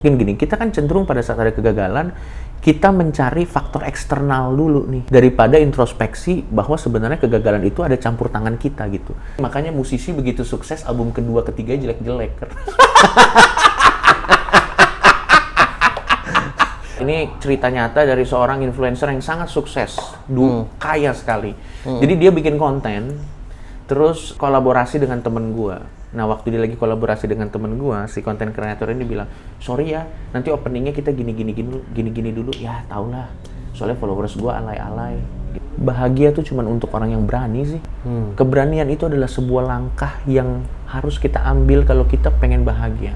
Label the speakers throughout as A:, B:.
A: Gini, kita kan cenderung pada saat ada kegagalan, kita mencari faktor eksternal dulu nih, daripada introspeksi bahwa sebenarnya kegagalan itu ada campur tangan kita gitu. Makanya musisi begitu sukses, album kedua, ketiga jelek-jelek. Ini cerita nyata dari seorang influencer yang sangat sukses, kaya sekali. Jadi dia bikin konten, terus kolaborasi dengan temen gua. Nah, waktu dia lagi kolaborasi dengan temen gua, si konten kreator ini bilang, sorry ya, nanti openingnya kita gini dulu. Ya, tau lah, soalnya followers gua alay-alay. Bahagia tuh cuman untuk orang yang berani sih. Keberanian itu adalah sebuah langkah yang harus kita ambil kalau kita pengen bahagia.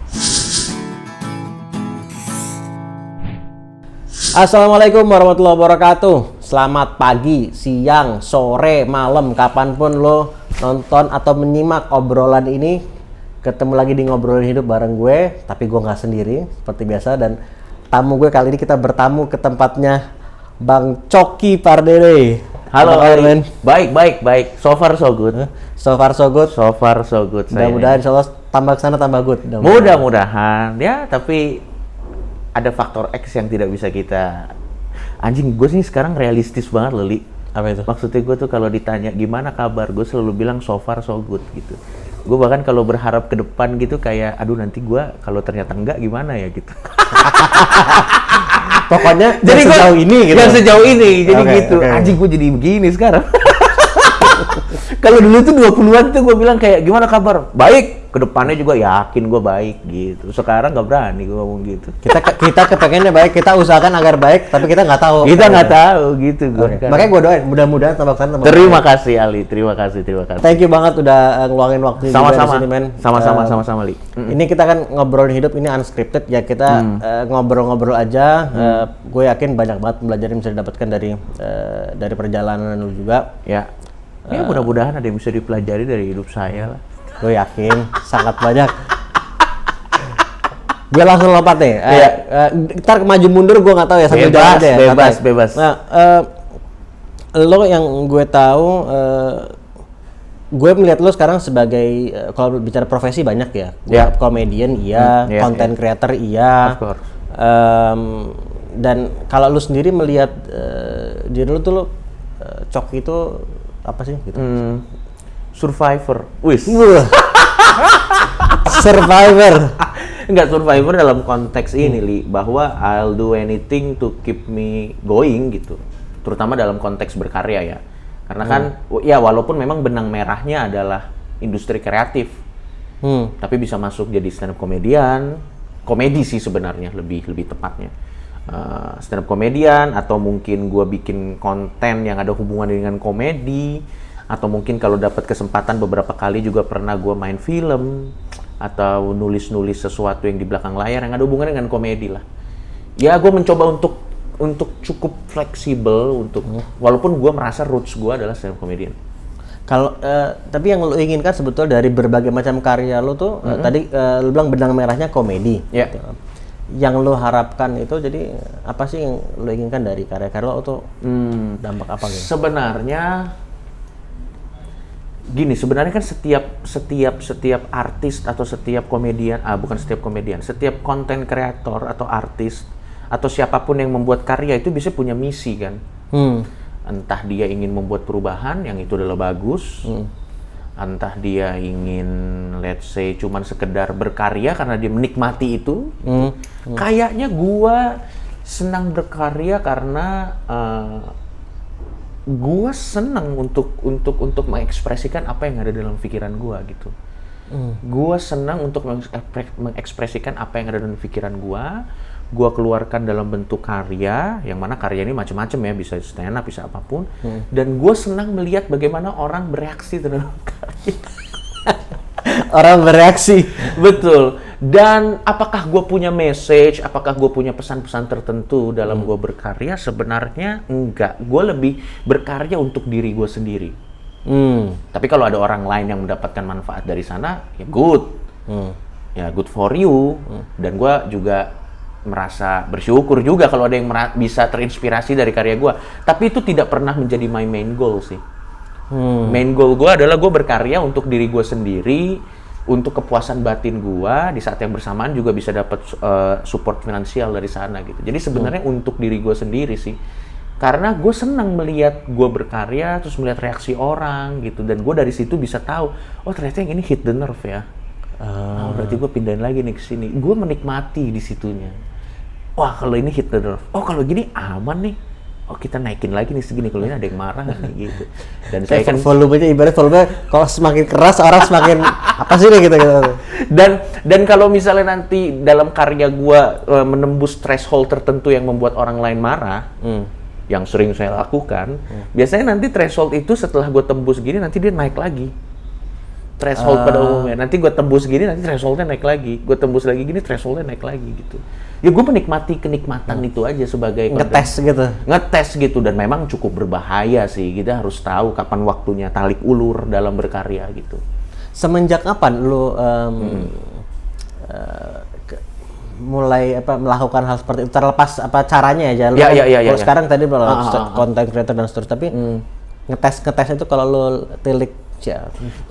B: Assalamualaikum warahmatullahi wabarakatuh. Selamat pagi, siang, sore, malam, kapanpun lo nonton atau menyimak obrolan ini. Ketemu lagi di Ngobrolin Hidup bareng gue, tapi gue nggak sendiri seperti biasa. Dan tamu gue kali ini kita bertamu ke tempatnya Bang Coki Pardede.
A: Halo, men. Baik. So far so good.
B: So far so good. Mudah-mudahan insya Allah tambah kesana tambah good.
A: Mudah-mudahan ya, tapi ada faktor X yang tidak bisa kita. Anjing, gue sih sekarang realistis banget loh, Li.
B: Apa itu?
A: Maksudnya gue tuh kalau ditanya gimana kabar, gue selalu bilang so far so good gitu. Gue bahkan kalau berharap ke depan gitu kayak, aduh nanti gue kalau ternyata enggak gimana ya gitu.
B: Pokoknya
A: jadi
B: sejauh ini gitu.
A: Yang sejauh ini, jadi gitu.
B: Okay.
A: Anjing, gue jadi begini sekarang. Kalau dulu tuh 20-an tuh gue bilang kayak, gimana kabar? Baik. Kedepannya juga yakin gue baik gitu. Sekarang nggak berani gue ngomong gitu.
B: Kita kepengennya baik, kita usahakan agar baik, tapi kita nggak tahu.
A: Kita nggak tahu gitu.
B: Okay. Makanya gue doain, mudah-mudahan tambah kesana tambah.
A: Terima kasih Ali, terima kasih.
B: Thank you banget udah ngeluangin waktu juga di sini, men.
A: Sama-sama Li.
B: Ini kita kan ngobrolin hidup, ini unscripted ya, kita ngobrol-ngobrol aja. Gue yakin banyak banget pembelajaran yang bisa didapatkan dari perjalanan lu juga.
A: Ya. Ya mudah-mudahan ada yang bisa dipelajari dari hidup saya lah.
B: Gue yakin sangat banyak. Gue langsung lompat nih. Ntar maju mundur gue nggak tahu ya, sambil jalan aja ya.
A: Bebas.
B: Nah, lo yang gue tahu, gue melihat lo sekarang sebagai kalau bicara profesi banyak ya. Komedian iya, content creator iya.
A: Of course.
B: Dan kalau lo sendiri melihat diri lo tuh lo Coki itu apa sih gitu?
A: Survivor. Wis.
B: Survivor.
A: Enggak, survivor dalam konteks ini, Li, bahwa I'll do anything to keep me going gitu. Terutama dalam konteks berkarya ya. Karena kan ya walaupun memang benang merahnya adalah industri kreatif. Tapi bisa masuk jadi stand up komedian, komedi sih sebenarnya lebih tepatnya. Stand up komedian, atau mungkin gue bikin konten yang ada hubungan dengan komedi, atau mungkin kalau dapat kesempatan beberapa kali juga pernah gue main film atau nulis sesuatu yang di belakang layar yang ada hubungan dengan komedi lah. Ya gue mencoba untuk cukup fleksibel untuk walaupun gue merasa roots gue adalah stand up comedian.
B: Kalau tapi yang lo inginkan sebetulnya dari berbagai macam karya lo tuh tadi lo bilang benang merahnya komedi.
A: Yeah.
B: Gitu. Yang lo harapkan itu jadi apa sih yang lo inginkan dari karya-karya lo tuh dampak apa gitu?
A: Sebenarnya kan setiap artis atau setiap komedian, setiap konten kreator atau artis atau siapapun yang membuat karya itu bisa punya misi kan. Entah dia ingin membuat perubahan yang itu adalah bagus, entah dia ingin let's say cuman sekedar berkarya karena dia menikmati itu. Kayaknya gua senang berkarya karena gue senang untuk mengekspresikan apa yang ada dalam pikiran gue gitu. Gue senang untuk mengekspresikan apa yang ada dalam pikiran gue. Gue keluarkan dalam bentuk karya, yang mana karya ini macam-macam ya, bisa stand up, bisa apapun. Dan gue senang melihat bagaimana orang bereaksi terhadap karya.
B: Orang bereaksi.
A: Betul. Dan apakah gue punya message, apakah gue punya pesan-pesan tertentu dalam gue berkarya? Sebenarnya enggak. Gue lebih berkarya untuk diri gue sendiri. Tapi kalau ada orang lain yang mendapatkan manfaat dari sana, ya good. Ya good for you. Dan gue juga merasa bersyukur juga kalau ada yang bisa terinspirasi dari karya gue. Tapi itu tidak pernah menjadi my main goal sih. Main goal gue adalah gue berkarya untuk diri gue sendiri. untuk kepuasan batin gua di saat yang bersamaan juga bisa dapat support finansial dari sana gitu. Jadi sebenarnya untuk diri gua sendiri sih, karena gue senang melihat gue berkarya terus melihat reaksi orang gitu, dan gue dari situ bisa tahu oh ternyata yang ini hit the nerve ya. Berarti gue pindahin lagi nih ke sini. Gue menikmati di situnya. Wah kalau ini hit the nerve. Oh kalau gini aman nih. Oh kita naikin lagi nih segini, kalau ini ada yang marah nih gitu. Dan saya kan
B: volumenya ibarat volume kalau semakin keras orang semakin apa sih nih gitu.
A: Dan kalau misalnya nanti dalam karya gua menembus threshold tertentu yang membuat orang lain marah, yang sering saya lakukan, biasanya nanti threshold itu setelah gua tembus gini nanti dia naik lagi. Threshold pada umumnya, nanti gue tembus gini, nanti thresholdnya naik lagi, gue tembus lagi gini, thresholdnya naik lagi gitu. Ya gue menikmati kenikmatan itu aja sebagai ngetes gitu, dan memang cukup berbahaya sih. Kita harus tahu kapan waktunya tarik ulur dalam berkarya gitu.
B: Semenjak kapan lu mulai melakukan hal seperti itu, terlepas apa caranya aja? Kalau sekarang tadi content creator dan seterusnya, tapi ngetes itu kalau lu tilik.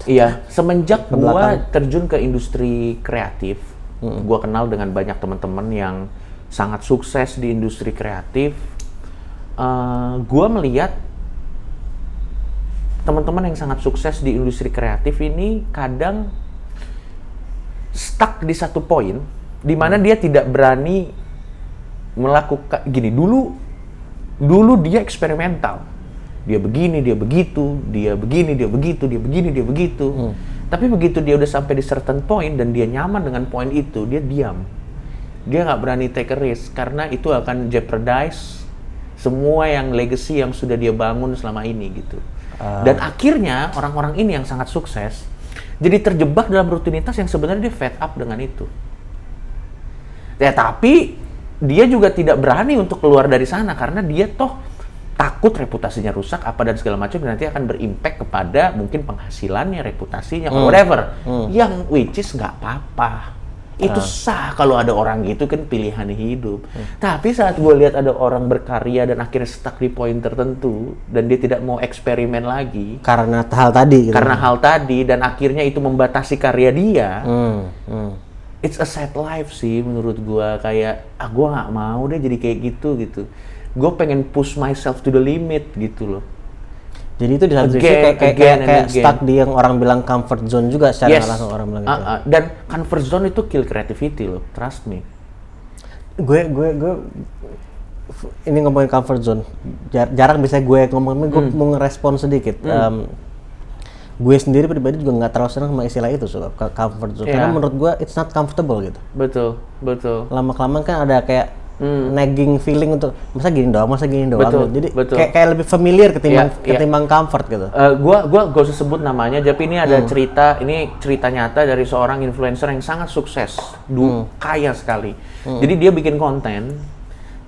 A: Iya, semenjak gua terjun ke industri kreatif, gua kenal dengan banyak teman-teman yang sangat sukses di industri kreatif. Gua melihat teman-teman yang sangat sukses di industri kreatif ini kadang stuck di satu poin di mana dia tidak berani melakukan gini. Dulu dia eksperimental. Dia begini, dia begitu, dia begini, dia begitu, dia begini, dia begitu. Tapi begitu dia udah sampai di certain point dan dia nyaman dengan point itu, dia diam. Dia nggak berani take a risk karena itu akan jeopardize semua yang legacy yang sudah dia bangun selama ini gitu. Dan akhirnya orang-orang ini yang sangat sukses jadi terjebak dalam rutinitas yang sebenarnya dia fed up dengan itu. Ya tapi dia juga tidak berani untuk keluar dari sana karena dia toh takut reputasinya rusak apa dan segala macam, dan nanti akan berimpact kepada mungkin penghasilannya, reputasinya, whatever. Yang which is nggak apa-apa. Itu sah kalau ada orang gitu, kan pilihan hidup. Tapi saat gue lihat ada orang berkarya dan akhirnya stuck di poin tertentu dan dia tidak mau eksperimen lagi
B: karena hal tadi gitu.
A: Karena hal tadi, dan akhirnya itu membatasi karya dia. It's a sad life sih menurut gue. Kayak gue nggak mau deh jadi kayak gitu. Gue pengen push myself to the limit gitu loh.
B: Jadi itu di satu sisi kayak stuck di yang orang bilang comfort zone juga secara langsung orang bilang gitu.
A: Dan comfort zone itu kill creativity loh, trust me.
B: Gue ini ngomongin comfort zone, jarang bisa gue ngomongin, gue mau ngerespon sedikit. Gue sendiri pribadi juga nggak terlalu senang sama istilah itu soal comfort zone, karena menurut gue it's not comfortable gitu. Betul. Lama-kelamaan kan ada kayak nagging feeling untuk masa gini doang. Jadi kayak lebih familiar ketimbang comfort gitu.
A: Gua usah sebut namanya, tapi ini ada cerita nyata dari seorang influencer yang sangat sukses, kaya sekali. Jadi dia bikin konten,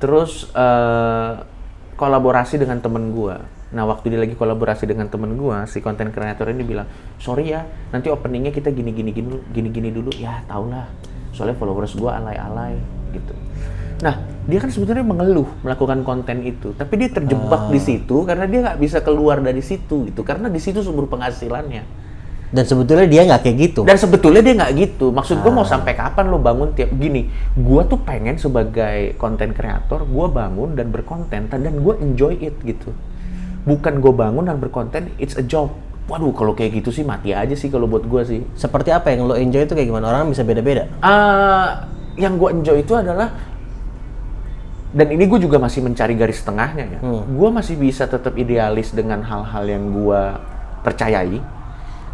A: terus kolaborasi dengan temen gua. Nah waktu dia lagi kolaborasi dengan temen gua, si konten kreator ini bilang, sorry ya, nanti openingnya kita gini dulu. Ya tau lah, soalnya followers gua alay-alay gitu. Nah, dia kan sebetulnya mengeluh melakukan konten itu, tapi dia terjebak di situ karena dia nggak bisa keluar dari situ gitu, karena di situ sumber penghasilannya.
B: Dan sebetulnya dia nggak kayak gitu.
A: Maksud gue mau sampai kapan lo bangun tiap gini? Gue tuh pengen sebagai konten kreator, gue bangun dan berkonten dan gue enjoy it gitu. Bukan gue bangun dan berkonten, it's a job. Waduh, kalau kayak gitu sih mati aja sih kalau buat gue sih.
B: Seperti apa yang lo enjoy itu kayak gimana? Orang bisa beda-beda.
A: Yang gue enjoy itu adalah, dan ini gue juga masih mencari garis tengahnya ya. Gue masih bisa tetap idealis dengan hal-hal yang gue percayai.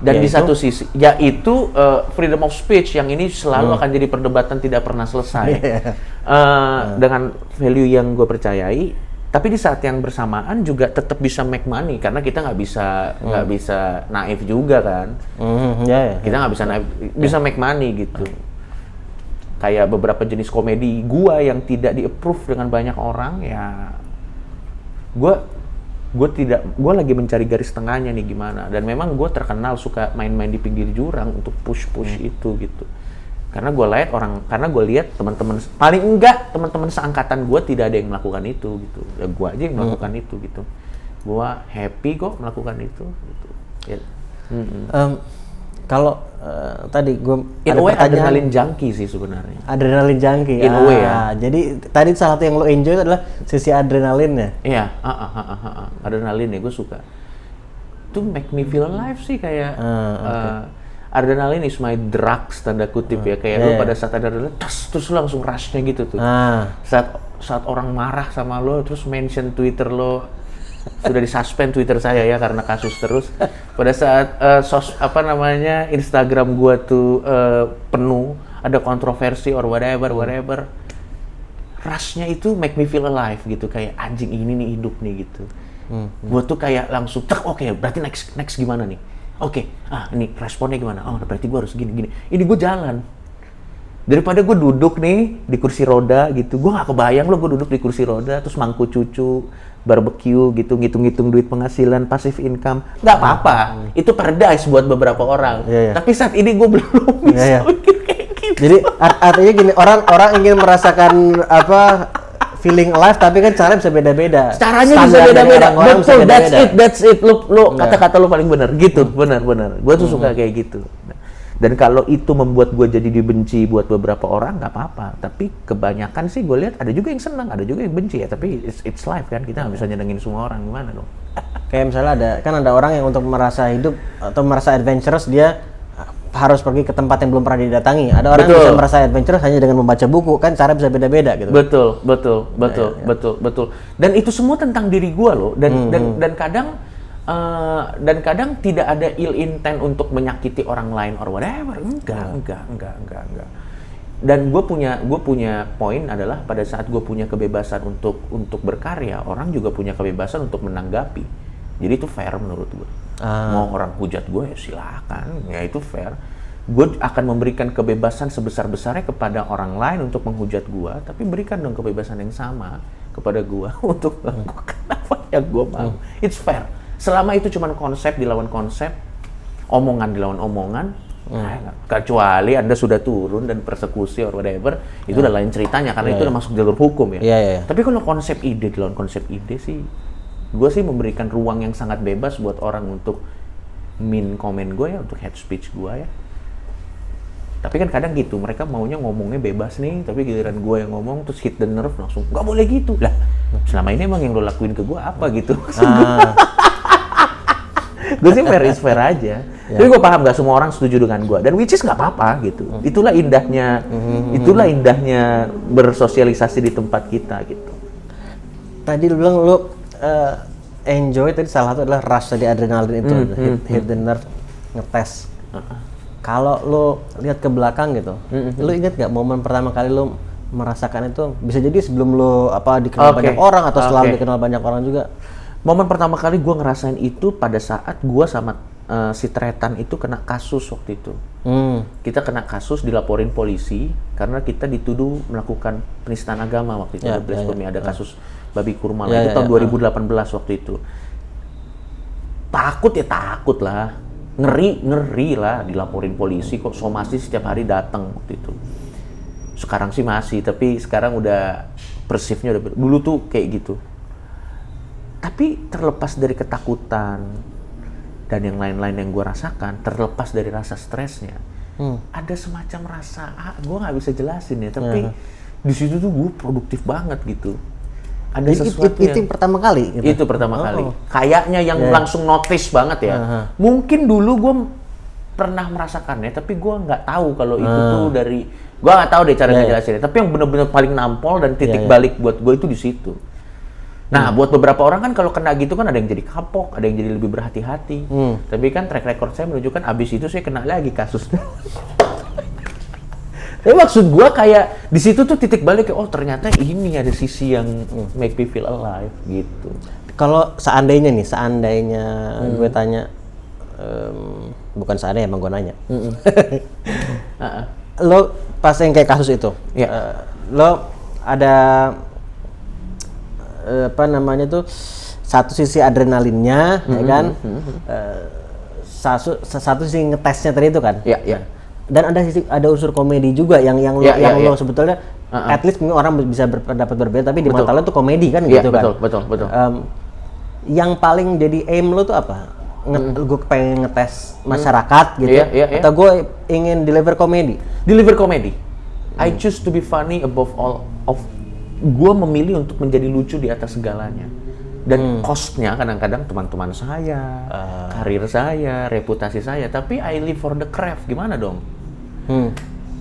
A: Dan di satu sisi, yaitu freedom of speech yang ini selalu akan jadi perdebatan tidak pernah selesai. Dengan value yang gue percayai, tapi di saat yang bersamaan juga tetap bisa make money karena kita nggak bisa naif juga kan. Kita nggak bisa naif, bisa make money gitu. Kayak beberapa jenis komedi gua yang tidak di-approve dengan banyak orang, ya gua lagi mencari garis tengahnya nih gimana. Dan memang gua terkenal suka main-main di pinggir jurang untuk push itu gitu. Karena gua lihat teman-teman, paling enggak teman-teman seangkatan gua tidak ada yang melakukan itu gitu. Ya gua aja yang melakukan itu gitu. Gua happy kok melakukan itu gitu. Ya.
B: Kalau tadi gue
A: In
B: ada
A: a way
B: pertanyaan.
A: adrenalin junkie sih sebenarnya.
B: Adrenalin junkie.
A: In a way ya.
B: Jadi tadi salah satu yang lo enjoy itu adalah sisi adrenalinnya.
A: Iya, adrenalin ya gue suka. Itu make me feel alive sih kayak adrenalin is my drugs tanda kutip ya, kayak lu pada saat adrenalin terus lu langsung rush-nya gitu tuh. Saat orang marah sama lo terus mention Twitter lo, sudah disuspend Twitter saya ya karena kasus terus. Pada saat Instagram gua tuh penuh, ada kontroversi or whatever, rush-nya itu make me feel alive gitu, kayak anjing ini nih hidup nih gitu. Gua tuh kayak langsung oke, berarti next gimana nih? Oke, ini responnya gimana? Oh, berarti gua harus gini. Ini gua jalan. Daripada gue duduk nih di kursi roda gitu, gue gak kebayang loh gue duduk di kursi roda terus mangku cucu, barbecue gitu, ngitung-ngitung duit penghasilan, passive income, nggak apa-apa. Itu paradise buat beberapa orang. Tapi saat ini gue belum bisa mikir kayak gitu.
B: Jadi artinya gini, orang ingin merasakan feeling alive, tapi kan caranya bisa beda-beda.
A: Caranya bisa beda-beda. Betul, that's it. Lu kata-kata lu paling benar. Gitu, benar. Gue tuh suka kayak gitu. Dan kalau itu membuat gue jadi dibenci buat beberapa orang, nggak apa-apa. Tapi kebanyakan sih gue lihat ada juga yang senang, ada juga yang benci ya. Tapi it's life kan, kita nggak bisa nyenengin semua orang, gimana dong?
B: Kayak misalnya ada orang yang untuk merasa hidup atau merasa adventurous, dia harus pergi ke tempat yang belum pernah didatangi. Ada orang yang bisa merasa adventurous hanya dengan membaca buku, kan cara bisa beda-beda gitu.
A: Betul. Dan itu semua tentang diri gue loh. Dan kadang tidak ada ill intent untuk menyakiti orang lain or whatever. Enggak. Dan gue punya poin adalah pada saat gue punya kebebasan untuk berkarya, orang juga punya kebebasan untuk menanggapi. Jadi itu fair menurut gue. Mau orang hujat gue ya silakan, ya itu fair. Gue akan memberikan kebebasan sebesar-besarnya kepada orang lain untuk menghujat gue, tapi berikan dong kebebasan yang sama kepada gue untuk melakukan apa yang gue mau. It's fair. Selama itu cuma konsep dilawan konsep, omongan dilawan omongan, kecuali Anda sudah turun dan persekusi or whatever, itu udah lain ceritanya, karena itu udah masuk jalur hukum ya. Tapi kalau konsep ide dilawan konsep ide sih, gue sih memberikan ruang yang sangat bebas buat orang untuk komen gue ya, untuk hate speech gue ya. Tapi kan kadang gitu, mereka maunya ngomongnya bebas nih, tapi giliran gue yang ngomong terus hit the nerve langsung, nggak boleh gitu lah. Selama ini emang yang lo lakuin ke gue apa gitu? Gue sih fair is fair aja. Tapi gue paham gak semua orang setuju dengan gue, dan which is nggak apa-apa gitu. Itulah indahnya bersosialisasi di tempat kita gitu.
B: Tadi lu bilang lu enjoy, tadi salah satu adalah rush tadi, adrenalin itu, hit the nerve, ngetes. Kalau lu lihat ke belakang gitu, lu ingat nggak momen pertama kali lu merasakan itu? Bisa jadi sebelum lu dikenal banyak orang atau setelah dikenal banyak orang juga.
A: Momen pertama kali gue ngerasain itu pada saat gue sama si Tretan itu kena kasus waktu itu. Kita kena kasus, dilaporin polisi karena kita dituduh melakukan penistaan agama waktu itu. Ada kasus babi kurma lah, itu tahun 2018 waktu itu. Takut lah, ngeri lah dilaporin polisi, kok somasi setiap hari datang waktu itu. Sekarang sih masih, tapi sekarang udah persifnya udah dulu tuh kayak gitu. Tapi terlepas dari ketakutan dan yang lain-lain yang gue rasakan, terlepas dari rasa stresnya, ada semacam rasa, gue nggak bisa jelasin ya, tapi di situ tuh gue produktif banget gitu. Ada sesuatu
B: itu yang pertama kali? Gitu?
A: Itu pertama kali. Kayaknya yang langsung notice banget ya. Mungkin dulu gue pernah merasakannya, tapi gue nggak tahu kalau itu tuh dari, gue nggak tahu deh cara ngejelasinnya. Tapi yang benar-benar paling nampol dan titik balik buat gue itu di situ. Nah, buat beberapa orang kan kalau kena gitu kan ada yang jadi kapok, ada yang jadi lebih berhati-hati. Tapi kan track record saya menunjukkan abis itu saya kena lagi kasusnya. Tapi maksud gue kayak di situ tuh titik balik, oh ternyata ini ada sisi yang make me feel alive gitu.
B: Kalau seandainya gue tanya, bukan seandainya emang gue nanya. Lo pas yang kayak kasus itu, lo ada satu sisi adrenalinnya, ya kan? Satu sisi ngetesnya tadi itu kan?
A: Iya.
B: Dan ada unsur komedi juga yang lo sebetulnya at least orang bisa berpendapat berbeda, tapi di mata lo tuh komedi kan gitu kan?
A: Betul.
B: Yang paling jadi aim lo tuh apa? gue pengen ngetes masyarakat gitu,
A: Iya.
B: atau gue ingin deliver komedi?
A: Deliver comedy. I choose to be funny above all of. Gue memilih untuk menjadi lucu di atas segalanya. Dan cost-nya kadang-kadang teman-teman saya, karir saya, reputasi saya. Tapi I live for the craft. Gimana dong?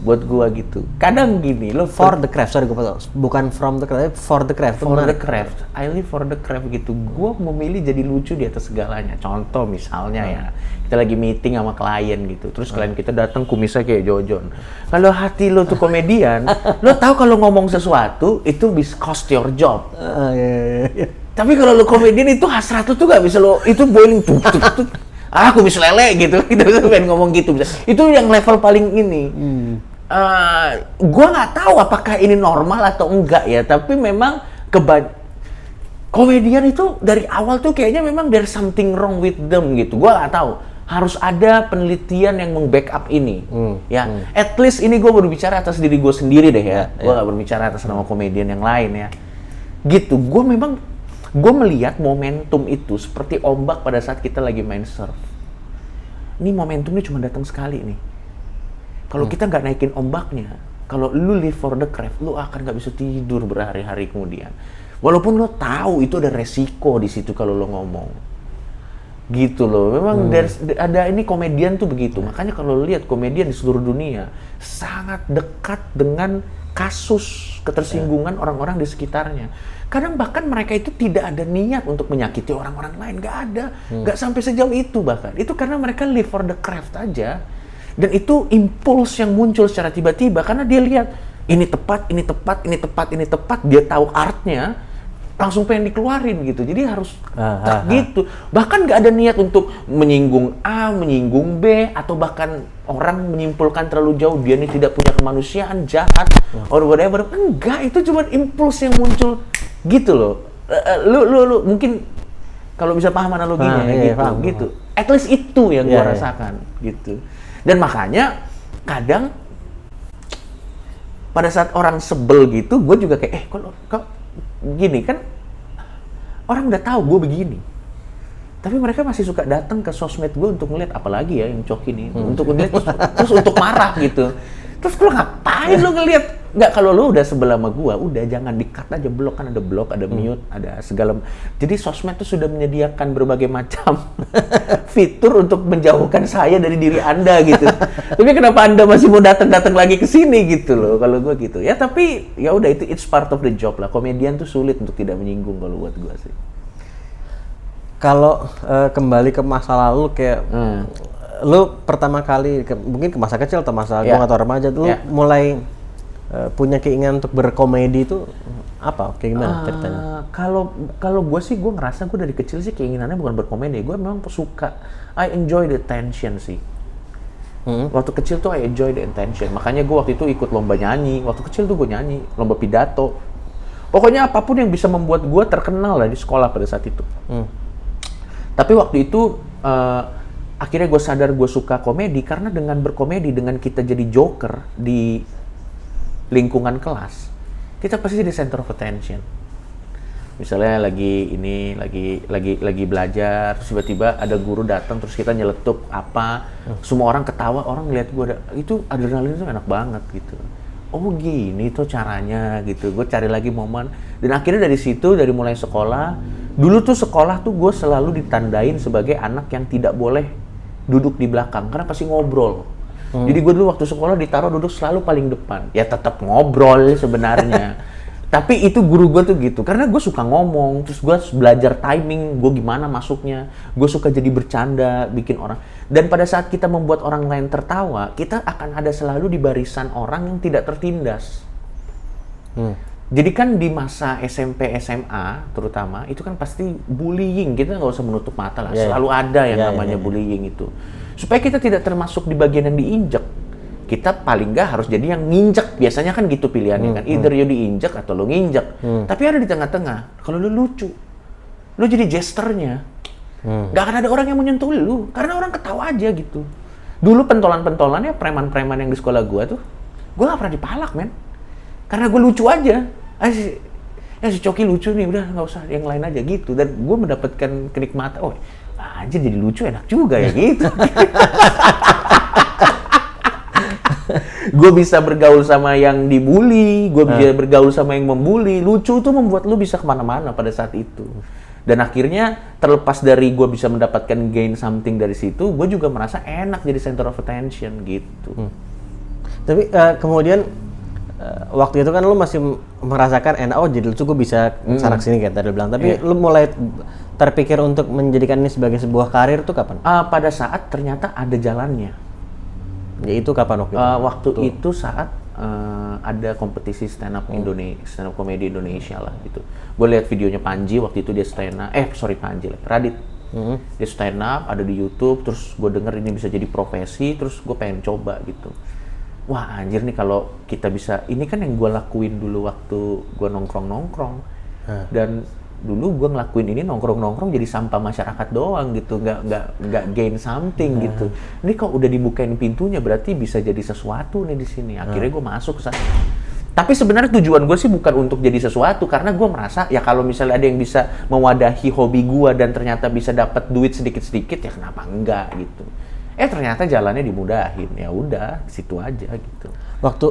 A: Buat gue gitu. Kadang gini, lo
B: For the craft, sorry gue potong. Bukan from the craft, for the craft.
A: for the craft. I live for the craft gitu. Gue memilih jadi lucu di atas segalanya. Contoh misalnya ya, kita lagi meeting sama klien gitu. Terus klien kita datang kumisnya kayak Jojon. Kalau hati lo tuh komedian, lo tahu kalau ngomong sesuatu itu bisa cost your job.
B: Iya.
A: Tapi kalau lo komedian itu hasrat lo tuh gak bisa lo, itu boiling tuh. Kumis lele gitu. Kita pengen ngomong gitu bisa. Itu yang level paling ini. Gua nggak tahu apakah ini normal atau enggak ya, tapi memang komedian itu dari awal tuh kayaknya memang there's something wrong with them gitu. Gua nggak tahu. Harus ada penelitian yang meng-backup ini, ya. At least ini gue berbicara atas diri gue sendiri deh ya. Gue nggak berbicara atas nama komedian yang lain ya. Gitu. Gue melihat momentum itu seperti ombak pada saat kita lagi main surf. Ini momentum ini cuma datang sekali nih. Kalau kita nggak naikin ombaknya, kalau lu live for the craft, lu akan nggak bisa tidur berhari-hari kemudian. Walaupun lo tahu itu ada resiko di situ kalau lo ngomong. Gitu loh. Memang ada ini komedian tuh begitu. Makanya kalau lo lihat komedian di seluruh dunia sangat dekat dengan kasus ketersinggungan orang-orang di sekitarnya. Kadang bahkan mereka itu tidak ada niat untuk menyakiti orang-orang lain, nggak ada, nggak sampai sejauh itu bahkan. Itu karena mereka live for the craft aja. Dan itu impuls yang muncul secara tiba-tiba karena dia lihat ini tepat, ini tepat, ini tepat, ini tepat. Dia tahu artnya, langsung pengen dikeluarin gitu. Jadi harus gitu. Bahkan nggak ada niat untuk menyinggung A, menyinggung B, atau bahkan orang menyimpulkan terlalu jauh dia ini tidak punya kemanusiaan, jahat, or whatever. Enggak, itu cuma impuls yang muncul gitu loh. Lu mungkin kalau bisa paham analoginya gitu. At least itu yang gua rasakan gitu. Dan makanya kadang pada saat orang sebel gitu, gue juga kayak kok gini kan orang udah tahu gue begini. Tapi mereka masih suka datang ke sosmed gue untuk ngeliat apalagi ya yang cok ini, untuk ngeliat terus untuk marah gitu. Terus lo ngapain lo ngeliat? Nggak, kalau lo udah sebelah sama gue, udah jangan di-cut aja, blok kan ada blok, ada mute, ada segala. Jadi sosmed tuh sudah menyediakan berbagai macam fitur untuk menjauhkan saya dari diri Anda gitu. Tapi kenapa Anda masih mau datang lagi ke sini gitu loh, kalau gue gitu. Ya tapi ya udah itu it's part of the job lah. Komedian tuh sulit untuk tidak menyinggung kalau buat gue sih.
B: Kalau kembali ke masa lalu kayak lu pertama kali mungkin ke masa kecil atau masa gua atau remaja tuh mulai punya keinginan untuk berkomedi itu apa? Kayak gimana ceritanya?
A: Kalau gue sih, gue ngerasa gue dari kecil sih keinginannya bukan berkomedi. Gue memang suka, I enjoy the tension sih. Waktu kecil tuh I enjoy the attention. Makanya gue waktu itu ikut lomba nyanyi. Waktu kecil tuh gue nyanyi, lomba pidato. Pokoknya apapun yang bisa membuat gue terkenal lah di sekolah pada saat itu. Tapi waktu itu akhirnya gue sadar gue suka komedi karena dengan berkomedi, dengan kita jadi joker di lingkungan kelas, kita pasti jadi center of attention. Misalnya lagi belajar, terus tiba-tiba ada guru datang, terus kita nyeletuk apa, semua orang ketawa, orang ngeliat gue, itu adrenalin itu enak banget gitu. Oh gini tuh caranya gitu, gue cari lagi momen. Dan akhirnya dari situ, dari mulai sekolah, dulu tuh sekolah tuh gue selalu ditandain sebagai anak yang tidak boleh duduk di belakang, karena pasti ngobrol. Jadi gue dulu waktu sekolah ditaruh duduk selalu paling depan. Ya tetap ngobrol sebenarnya. Tapi itu guru gue tuh gitu, karena gue suka ngomong, terus gue belajar timing, gue gimana masuknya, gue suka jadi bercanda, bikin orang. Dan pada saat kita membuat orang lain tertawa, kita akan ada selalu di barisan orang yang tidak tertindas. Jadi kan di masa SMP, SMA terutama, itu kan pasti bullying, kita nggak usah menutup mata lah, selalu ada yang namanya bullying itu. Supaya kita tidak termasuk di bagian yang diinjek, kita paling nggak harus jadi yang nginjek. Biasanya kan gitu pilihannya kan, either you diinjek atau lo nginjek. Tapi ada di tengah-tengah, kalau lo lucu, lo jadi jesternya, nggak akan ada orang yang menyentuh lo, karena orang ketawa aja gitu. Dulu pentolan-pentolannya preman-preman yang di sekolah gue tuh, gue nggak pernah dipalak men, karena gue lucu aja. Si Coki lucu nih, udah nggak usah yang lain aja gitu. Dan gue mendapatkan kenikmatan, anjir jadi lucu enak juga ya gitu. Gue bisa bergaul sama yang dibully, gue bisa bergaul sama yang membuli. Lucu itu membuat lu bisa kemana-mana pada saat itu. Dan akhirnya terlepas dari gue bisa mendapatkan gain something dari situ, gue juga merasa enak jadi center of attention gitu.
B: Tapi kemudian waktu itu kan lu masih merasakan enak, oh jadi lucu gue bisa sana sini kayak tadi lu bilang. Tapi lu mulai terpikir untuk menjadikan ini sebagai sebuah karir tuh kapan?
A: Pada saat ternyata ada jalannya.
B: Ya itu kapan waktu itu?
A: Waktu itu saat ada kompetisi stand up Indonesia, stand up komedi Indonesia lah gitu. Gue lihat videonya Panji waktu itu dia stand up, Panji lah, Radit. Dia stand up ada di YouTube, terus gue denger ini bisa jadi profesi, terus gue pengen coba gitu. Wah anjir nih kalau kita bisa, ini kan yang gue lakuin dulu waktu gue nongkrong-nongkrong. Dan dulu gue ngelakuin ini nongkrong-nongkrong jadi sampah masyarakat doang gitu, nggak gain something gitu. Ini kok udah dibukain pintunya berarti bisa jadi sesuatu nih di sini. Akhirnya gue masuk ke sana. Tapi sebenarnya tujuan gue sih bukan untuk jadi sesuatu, karena gue merasa ya kalau misalnya ada yang bisa mewadahi hobi gue dan ternyata bisa dapat duit sedikit-sedikit ya kenapa enggak gitu. Ternyata jalannya dimudahin, ya udah situ aja gitu.
B: Waktu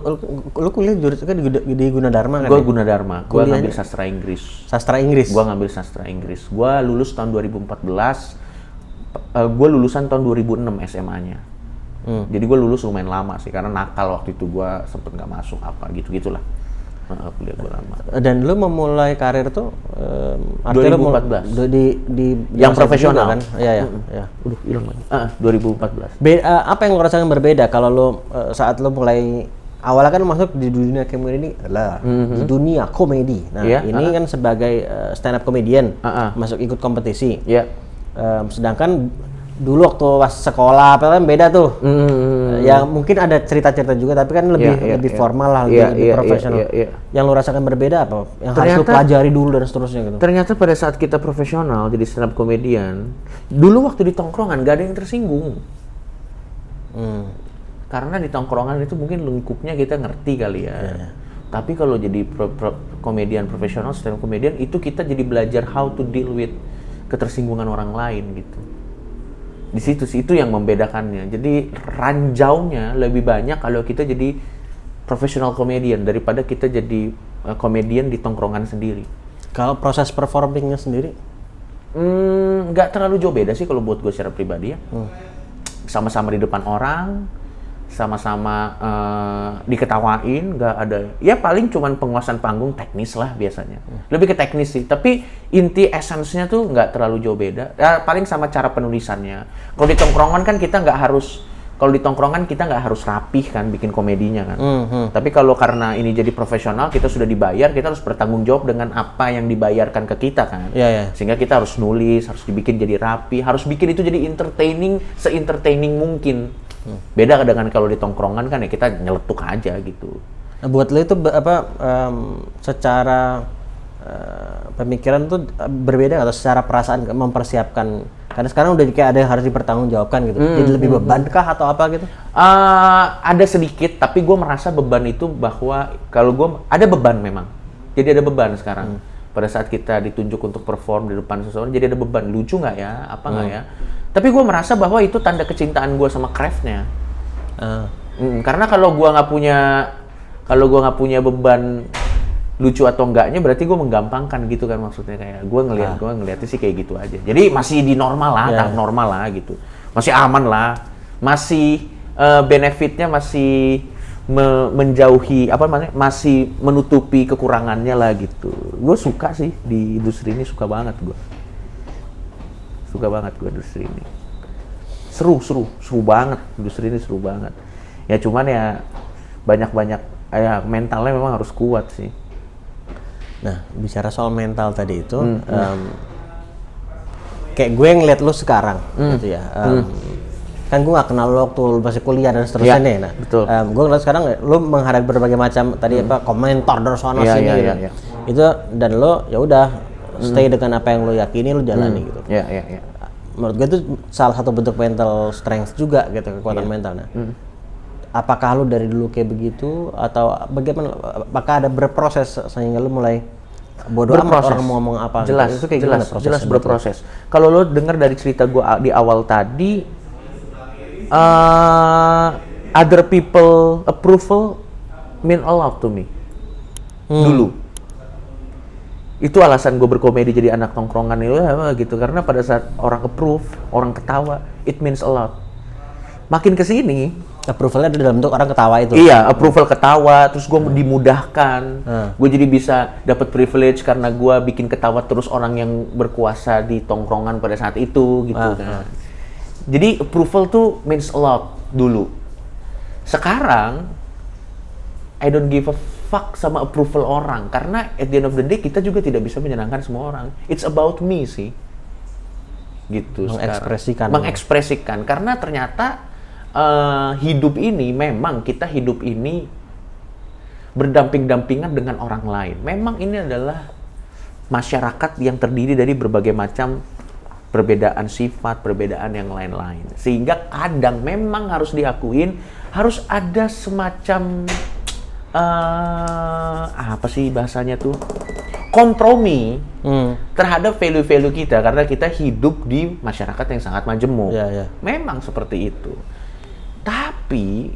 B: lu kuliah jurusan di Gunadarma kan?
A: Gue Gunadarma, gue ngambil sastra Inggris.
B: Sastra Inggris?
A: Gue ngambil sastra Inggris. Gue lulus tahun 2014, gue lulusan tahun 2006 SMA-nya. Jadi gue lulus lumayan lama sih, karena nakal waktu itu gue sempet nggak masuk apa gitu-gitulah. Kuliah gue lama. Dan
B: lu memulai karir tuh
A: 2014
B: di
A: yang profesional
B: kan? Iya.
A: Udah hilang lagi. 2014.
B: Apa yang lu rasakan berbeda kalau lu saat lu mulai awalnya kan lu masuk di dunia komedi di dunia komedi. Nah, ini kan sebagai stand up comedian masuk ikut kompetisi. Sedangkan dulu waktu pas sekolah apa kan beda tuh. Ya mungkin ada cerita-cerita juga tapi kan lebih formal lah, lebih profesional. Yang lu rasakan berbeda apa? Yang harus lu pelajari dulu dan seterusnya gitu.
A: Ternyata pada saat kita profesional jadi stand up comedian, dulu waktu di tongkrongan gak ada yang tersinggung. Karena di tongkrongan itu mungkin lingkupnya kita ngerti kali ya. Tapi kalau jadi komedian profesional, stand up comedian itu kita jadi belajar how to deal with ketersinggungan orang lain gitu. Di situ sih itu yang membedakannya. Jadi ranjaunya lebih banyak kalau kita jadi professional comedian daripada kita jadi komedian di tongkrongan sendiri.
B: Kalau proses performingnya sendiri?
A: Nggak terlalu jauh beda sih kalau buat gue secara pribadi ya. Sama-sama di depan orang, sama-sama diketawain, nggak ada. Ya paling cuman penguasaan panggung teknis lah biasanya. Lebih ke teknis sih. Tapi inti esensinya tuh nggak terlalu jauh beda. Ya, paling sama cara penulisannya. Kalau di tongkrongan kan kita nggak harus. Kalau di tongkrongan kita nggak harus rapih kan bikin komedinya kan. Tapi kalau karena ini jadi profesional, kita sudah dibayar, kita harus bertanggung jawab dengan apa yang dibayarkan ke kita kan. Sehingga kita harus nulis, harus dibikin jadi rapi, harus bikin itu jadi entertaining, se-entertaining mungkin. Beda dengan kalau di tongkrongan kan ya kita nyeletuk aja gitu.
B: Nah, buat lo itu secara pemikiran tuh berbeda atau secara perasaan mempersiapkan? Karena sekarang udah kayak ada yang harus dipertanggungjawabkan gitu. Jadi lebih bebankah atau apa gitu?
A: Ada sedikit, tapi gue merasa beban itu bahwa kalau gue ada beban memang. Jadi ada beban sekarang. Pada saat kita ditunjuk untuk perform di depan seseorang, jadi ada beban. Lucu nggak ya? Apa nggak ya? Tapi gue merasa bahwa itu tanda kecintaan gue sama craft-nya. Karena kalau gue nggak punya beban lucu atau enggaknya, berarti gue menggampangkan gitu kan maksudnya, kayak gue ngeliatnya sih kayak gitu aja. Jadi masih di normal lah, tahap normal lah gitu. Masih aman lah, masih benefitnya masih menjauhi masih menutupi kekurangannya lah gitu. Gue suka sih di industri ini, suka banget gue industri ini. Seru banget, industri ini seru banget. Ya cuman ya banyak ya mentalnya memang harus kuat sih.
B: Nah, bicara soal mental tadi itu, kayak gue ngeliat lu sekarang, gitu ya. Kan gue gak kenal lu waktu lu masih kuliah dan seterusnya nih. Nah,
A: betul.
B: Gue ngeliat sekarang lu menghadapi berbagai macam tadi komentar dari sana sini gitu. Itu dan lu ya udah stay dengan apa yang lu yakini, lu jalani gitu. Menurut gue itu salah satu bentuk mental strength juga gitu, kekuatan mental. Nah, apakah lu dari dulu kayak begitu atau bagaimana? Apakah ada berproses sehingga lu mulai bodoh amat orang mau ngomong apa.
A: Jelas,
B: gitu. Itu kayak
A: jelas,
B: gimana prosesnya
A: jelas
B: berarti?
A: berproses. Kalau lo dengar dari cerita gue di awal tadi, other people approval mean a lot to me. Dulu. Itu alasan gue berkomedi jadi anak tongkrongan itu gitu, karena pada saat orang approve, orang ketawa, it means a lot. Makin kesini,
B: Approvalnya ada dalam bentuk orang ketawa itu.
A: iya, approval ketawa, terus gue dimudahkan, gue jadi bisa dapat privilege karena gue bikin ketawa terus orang yang berkuasa di tongkrongan pada saat itu, gitu kan. Jadi approval tuh means a lot dulu. Sekarang, I don't give a fuck sama approval orang, karena at the end of the day kita juga tidak bisa menyenangkan semua orang. It's about me sih, gitu.
B: Mengekspresikan.
A: Mengekspresikan, karena ternyata hidup ini memang kita hidup ini berdamping-dampingan dengan orang lain. Memang ini adalah masyarakat yang terdiri dari berbagai macam perbedaan sifat, perbedaan yang lain-lain. Sehingga kadang memang harus diakuin, harus ada semacam apa sih bahasanya tuh? Kompromi terhadap value-value kita, karena kita hidup di masyarakat yang sangat majemuk. Memang seperti itu. Tapi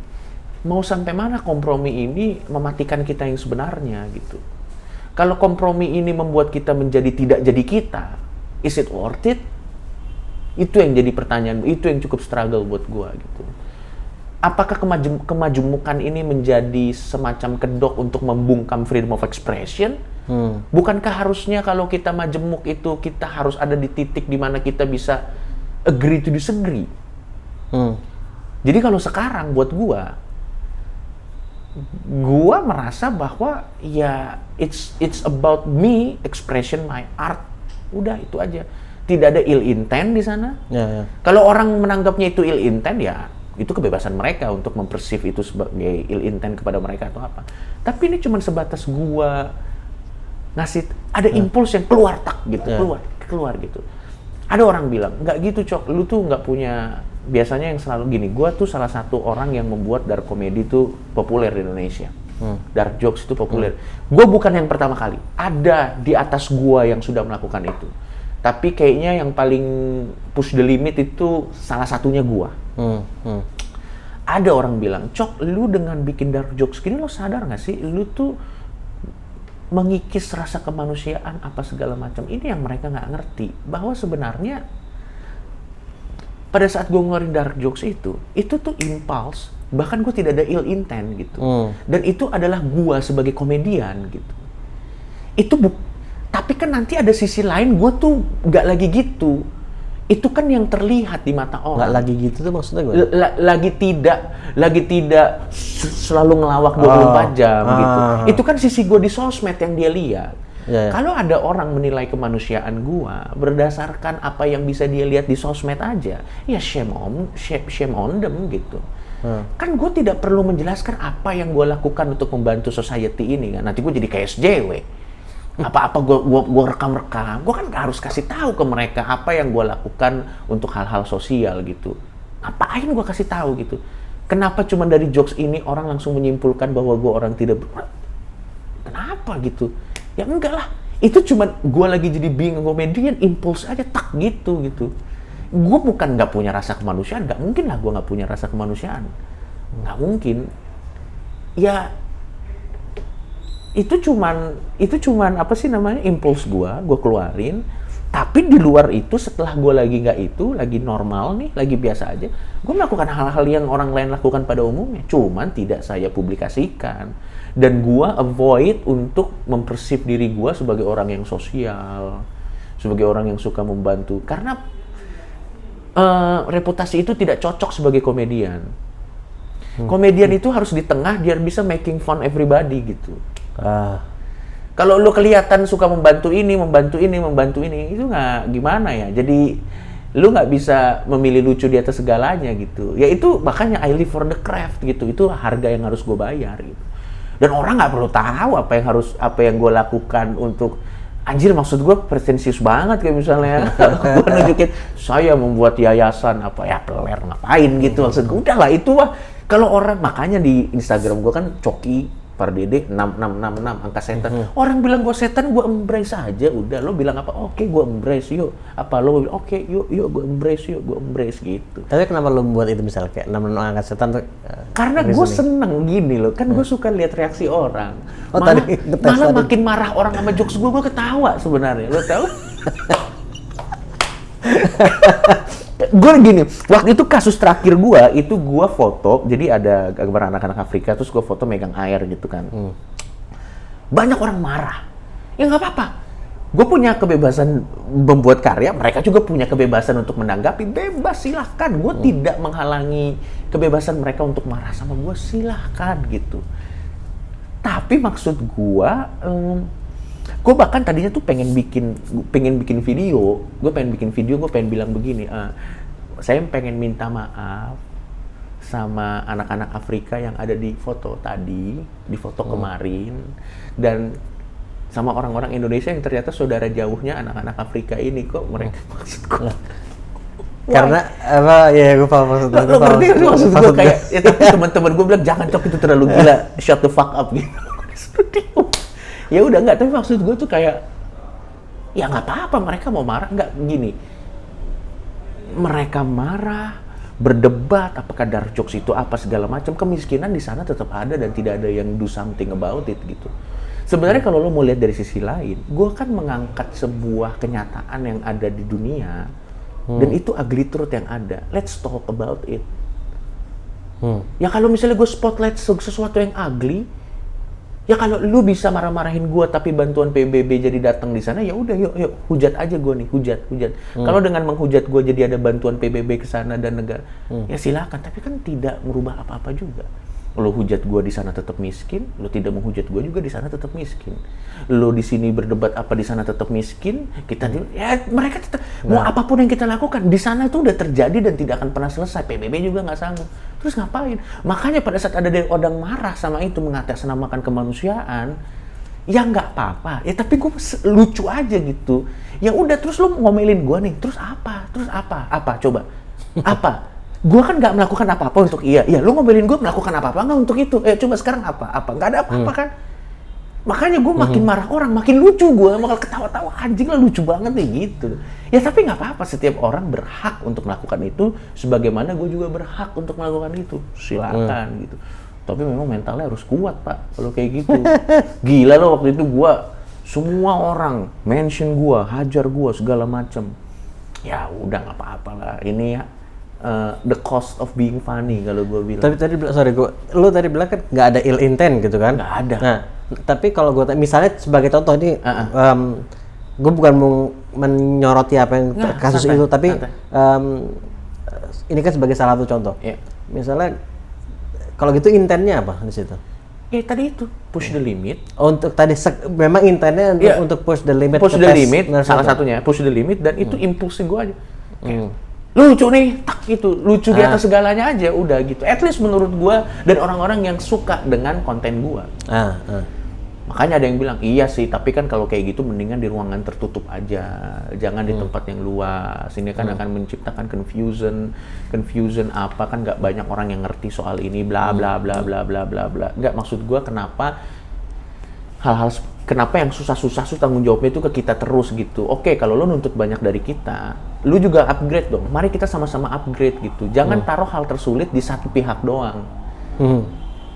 A: mau sampai mana kompromi ini mematikan kita yang sebenarnya gitu. Kalau kompromi ini membuat kita menjadi tidak jadi kita, is it worth it? Itu yang jadi pertanyaan, itu yang cukup struggle buat gua gitu. Apakah kemajemukan ini menjadi semacam kedok untuk membungkam freedom of expression? Bukankah harusnya kalau kita majemuk itu kita harus ada di titik di mana kita bisa agree to disagree? Jadi kalau sekarang buat gua merasa bahwa ya it's about me expression my art. Udah itu aja. Tidak ada ill intent di sana. Kalau orang menanggapnya itu ill intent, ya itu kebebasan mereka untuk mempersif itu sebagai ill intent kepada mereka atau apa. Tapi ini cuma sebatas gua ngasih ada impuls yang keluar tak gitu, keluar gitu. Ada orang bilang, nggak gitu Cok, lu tuh nggak punya. Biasanya yang selalu gini, gue tuh salah satu orang yang membuat dark comedy tuh populer di Indonesia. Dark jokes itu populer. Gue bukan yang pertama kali. Ada di atas gue yang sudah melakukan itu. Tapi kayaknya yang paling push the limit itu salah satunya gue. Ada orang bilang, Cok, lu dengan bikin dark jokes gini, lo sadar nggak sih? Lu tuh mengikis rasa kemanusiaan apa segala macam. Ini yang mereka nggak ngerti. Bahwa sebenarnya pada saat gue ngeluarin dark jokes itu tuh impulse, bahkan gue tidak ada ill intent gitu. Dan itu adalah gue sebagai komedian gitu. Tapi kan nanti ada sisi lain, gue tuh nggak lagi gitu. Itu kan yang terlihat di mata orang.
B: Nggak lagi gitu tuh maksudnya gue?
A: Lagi tidak selalu ngelawak 24 jam gitu. Itu kan sisi gue di sosmed yang dia lihat. Kalau ada orang menilai kemanusiaan gua berdasarkan apa yang bisa dia lihat di sosmed aja, ya shame on them gitu. Kan gue tidak perlu menjelaskan apa yang gue lakukan untuk membantu society ini kan. Nanti gue jadi kayak SJW. Apa-apa gue rekam-rekam, gue kan harus kasih tahu ke mereka apa yang gue lakukan untuk hal-hal sosial gitu. Ngapain gue kasih tahu gitu? Kenapa cuma dari jokes ini orang langsung menyimpulkan bahwa gue orang tidak kenapa gitu? Ya enggak lah, itu cuma gue lagi jadi being komedian, impuls aja tak gitu. Gue bukan nggak punya rasa kemanusiaan, nggak mungkin lah gue nggak punya rasa kemanusiaan, nggak mungkin. Ya itu cuman apa sih namanya, impuls gue keluarin. Tapi di luar itu, setelah gue lagi nggak itu, lagi normal nih, lagi biasa aja, gue melakukan hal-hal yang orang lain lakukan pada umumnya, cuman tidak saya publikasikan. Dan gue avoid untuk mempersif diri gue sebagai orang yang sosial, sebagai orang yang suka membantu, karena reputasi itu tidak cocok sebagai komedian. Komedian itu harus di tengah, dia bisa making fun everybody gitu. Kalau lu kelihatan suka membantu ini, itu nggak gimana ya. Jadi lu nggak bisa memilih lucu di atas segalanya gitu. Ya itu makanya I live for the craft gitu. Itu harga yang harus gue bayar gitu. Dan orang nggak perlu tahu apa yang gue lakukan untuk anjir, maksud gue pretensius banget kayak misalnya gue nunjukin saya membuat yayasan apa ya, peler ngapain gitu. Maksud gue udahlah itu kalau orang, makanya di Instagram gue kan Coki Pardede 6666 angka setan. Orang bilang gue setan, gue embrace aja udah. Lo bilang apa? Oke, gue embrace yuk. Apa lo bilang oke, yuk gue embrace gitu.
B: Tapi kenapa lo buat itu misalnya kayak 66 angka setan tuh?
A: Karena gue seneng gini loh, kan gue suka lihat reaksi orang.
B: Oh,
A: malah makin marah orang sama jokes gue ketawa sebenarnya. Lo tahu? Gue gini, waktu itu kasus terakhir gue foto, jadi ada gambar anak-anak Afrika, terus gue foto megang air gitu kan. Banyak orang marah, ya nggak apa-apa. Gue punya kebebasan membuat karya, mereka juga punya kebebasan untuk menanggapi, bebas silahkan. Gue tidak menghalangi kebebasan mereka untuk marah sama gue, silahkan gitu. Tapi maksud gue bahkan tadinya tuh pengen bikin video, gue pengen bilang begini, saya pengen minta maaf sama anak-anak Afrika yang ada di foto tadi, di foto kemarin, dan sama orang-orang Indonesia yang ternyata saudara jauhnya anak-anak Afrika ini kok mereka maksudku.
B: Karena apa ya gue paham maksud
A: lo ngerti maksud gue kayak ya, tapi teman-teman gue bilang jangan Cok, itu terlalu gila, shut the fuck up gitu. Ya udah nggak, tapi maksud gue tuh kayak ya nggak apa-apa mereka mau marah, nggak gini, mereka marah berdebat apakah dark jokes itu apa segala macam, kemiskinan di sana tetap ada dan tidak ada yang do something about it gitu. Sebenarnya kalau lo mau lihat dari sisi lain, gue kan mengangkat sebuah kenyataan yang ada di dunia dan itu ugly truth yang ada. Let's talk about it. Ya kalau misalnya gue spotlight sesuatu yang ugly, ya kalau lu bisa marah-marahin gue tapi bantuan PBB jadi datang di sana, ya udah yuk hujat aja gue nih, hujat. Kalau dengan menghujat gue jadi ada bantuan PBB ke sana dan negara, ya silakan. Tapi kan tidak merubah apa-apa juga. Lo hujat gue di sana tetap miskin, lo tidak menghujat gue juga di sana tetap miskin. Lo di sini berdebat apa di sana tetap miskin, kita ya mereka tetap mau apapun yang kita lakukan di sana itu udah terjadi dan tidak akan pernah selesai. PBB juga nggak sanggup. Terus ngapain? Makanya pada saat ada orang marah sama itu mengatasnamakan kemanusiaan, ya nggak apa-apa. Ya tapi gue lucu aja gitu. Ya udah terus lo ngomelin gue nih, terus apa? Apa? Coba apa? Gue kan nggak melakukan apa-apa untuk iya, lu ngomelin gue melakukan apa-apa nggak untuk itu? Coba sekarang apa? Nggak ada apa-apa kan? Makanya gue makin marah orang, makin lucu gue, bakal ketawa-tawa, anjing lah lucu banget nih gitu. Ya tapi nggak apa-apa, setiap orang berhak untuk melakukan itu, sebagaimana gue juga berhak untuk melakukan itu, silakan gitu. Tapi memang mentalnya harus kuat pak, kalau kayak gitu. Gila loh waktu itu gue, semua orang mention gue, hajar gue segala macem. Ya udah nggak apa-apa lah, ini ya. The cost of being funny kalau gue bilang. Tapi
B: tadi lu tadi bilang kan nggak ada ill intent gitu kan?
A: Nggak ada.
B: Nah, tapi kalau gue misalnya sebagai contoh ini, gue bukan mau menyoroti apa yang kasus itu, tapi ini kan sebagai salah satu contoh. Yeah. Misalnya kalau gitu intentnya apa di situ?
A: Ya tadi itu push the limit.
B: Untuk tadi memang intentnya untuk push the limit.
A: Push the limit salah satunya push the limit dan itu impulsnya gue aja. Lucu nih, tak gitu, lucu di atas segalanya aja, udah gitu. At least menurut gua dan orang-orang yang suka dengan konten gua. Makanya ada yang bilang, iya sih, tapi kan kalau kayak gitu mendingan di ruangan tertutup aja, jangan di tempat yang luas. Ini kan akan menciptakan confusion apa, kan nggak banyak orang yang ngerti soal ini, bla bla bla bla bla bla bla. Nggak, maksud gua kenapa yang susah-susah tanggung jawabnya itu ke kita terus gitu. Oke, kalau lo nuntut banyak dari kita, lu juga upgrade dong. Mari kita sama-sama upgrade gitu. Jangan taruh hal tersulit di satu pihak doang.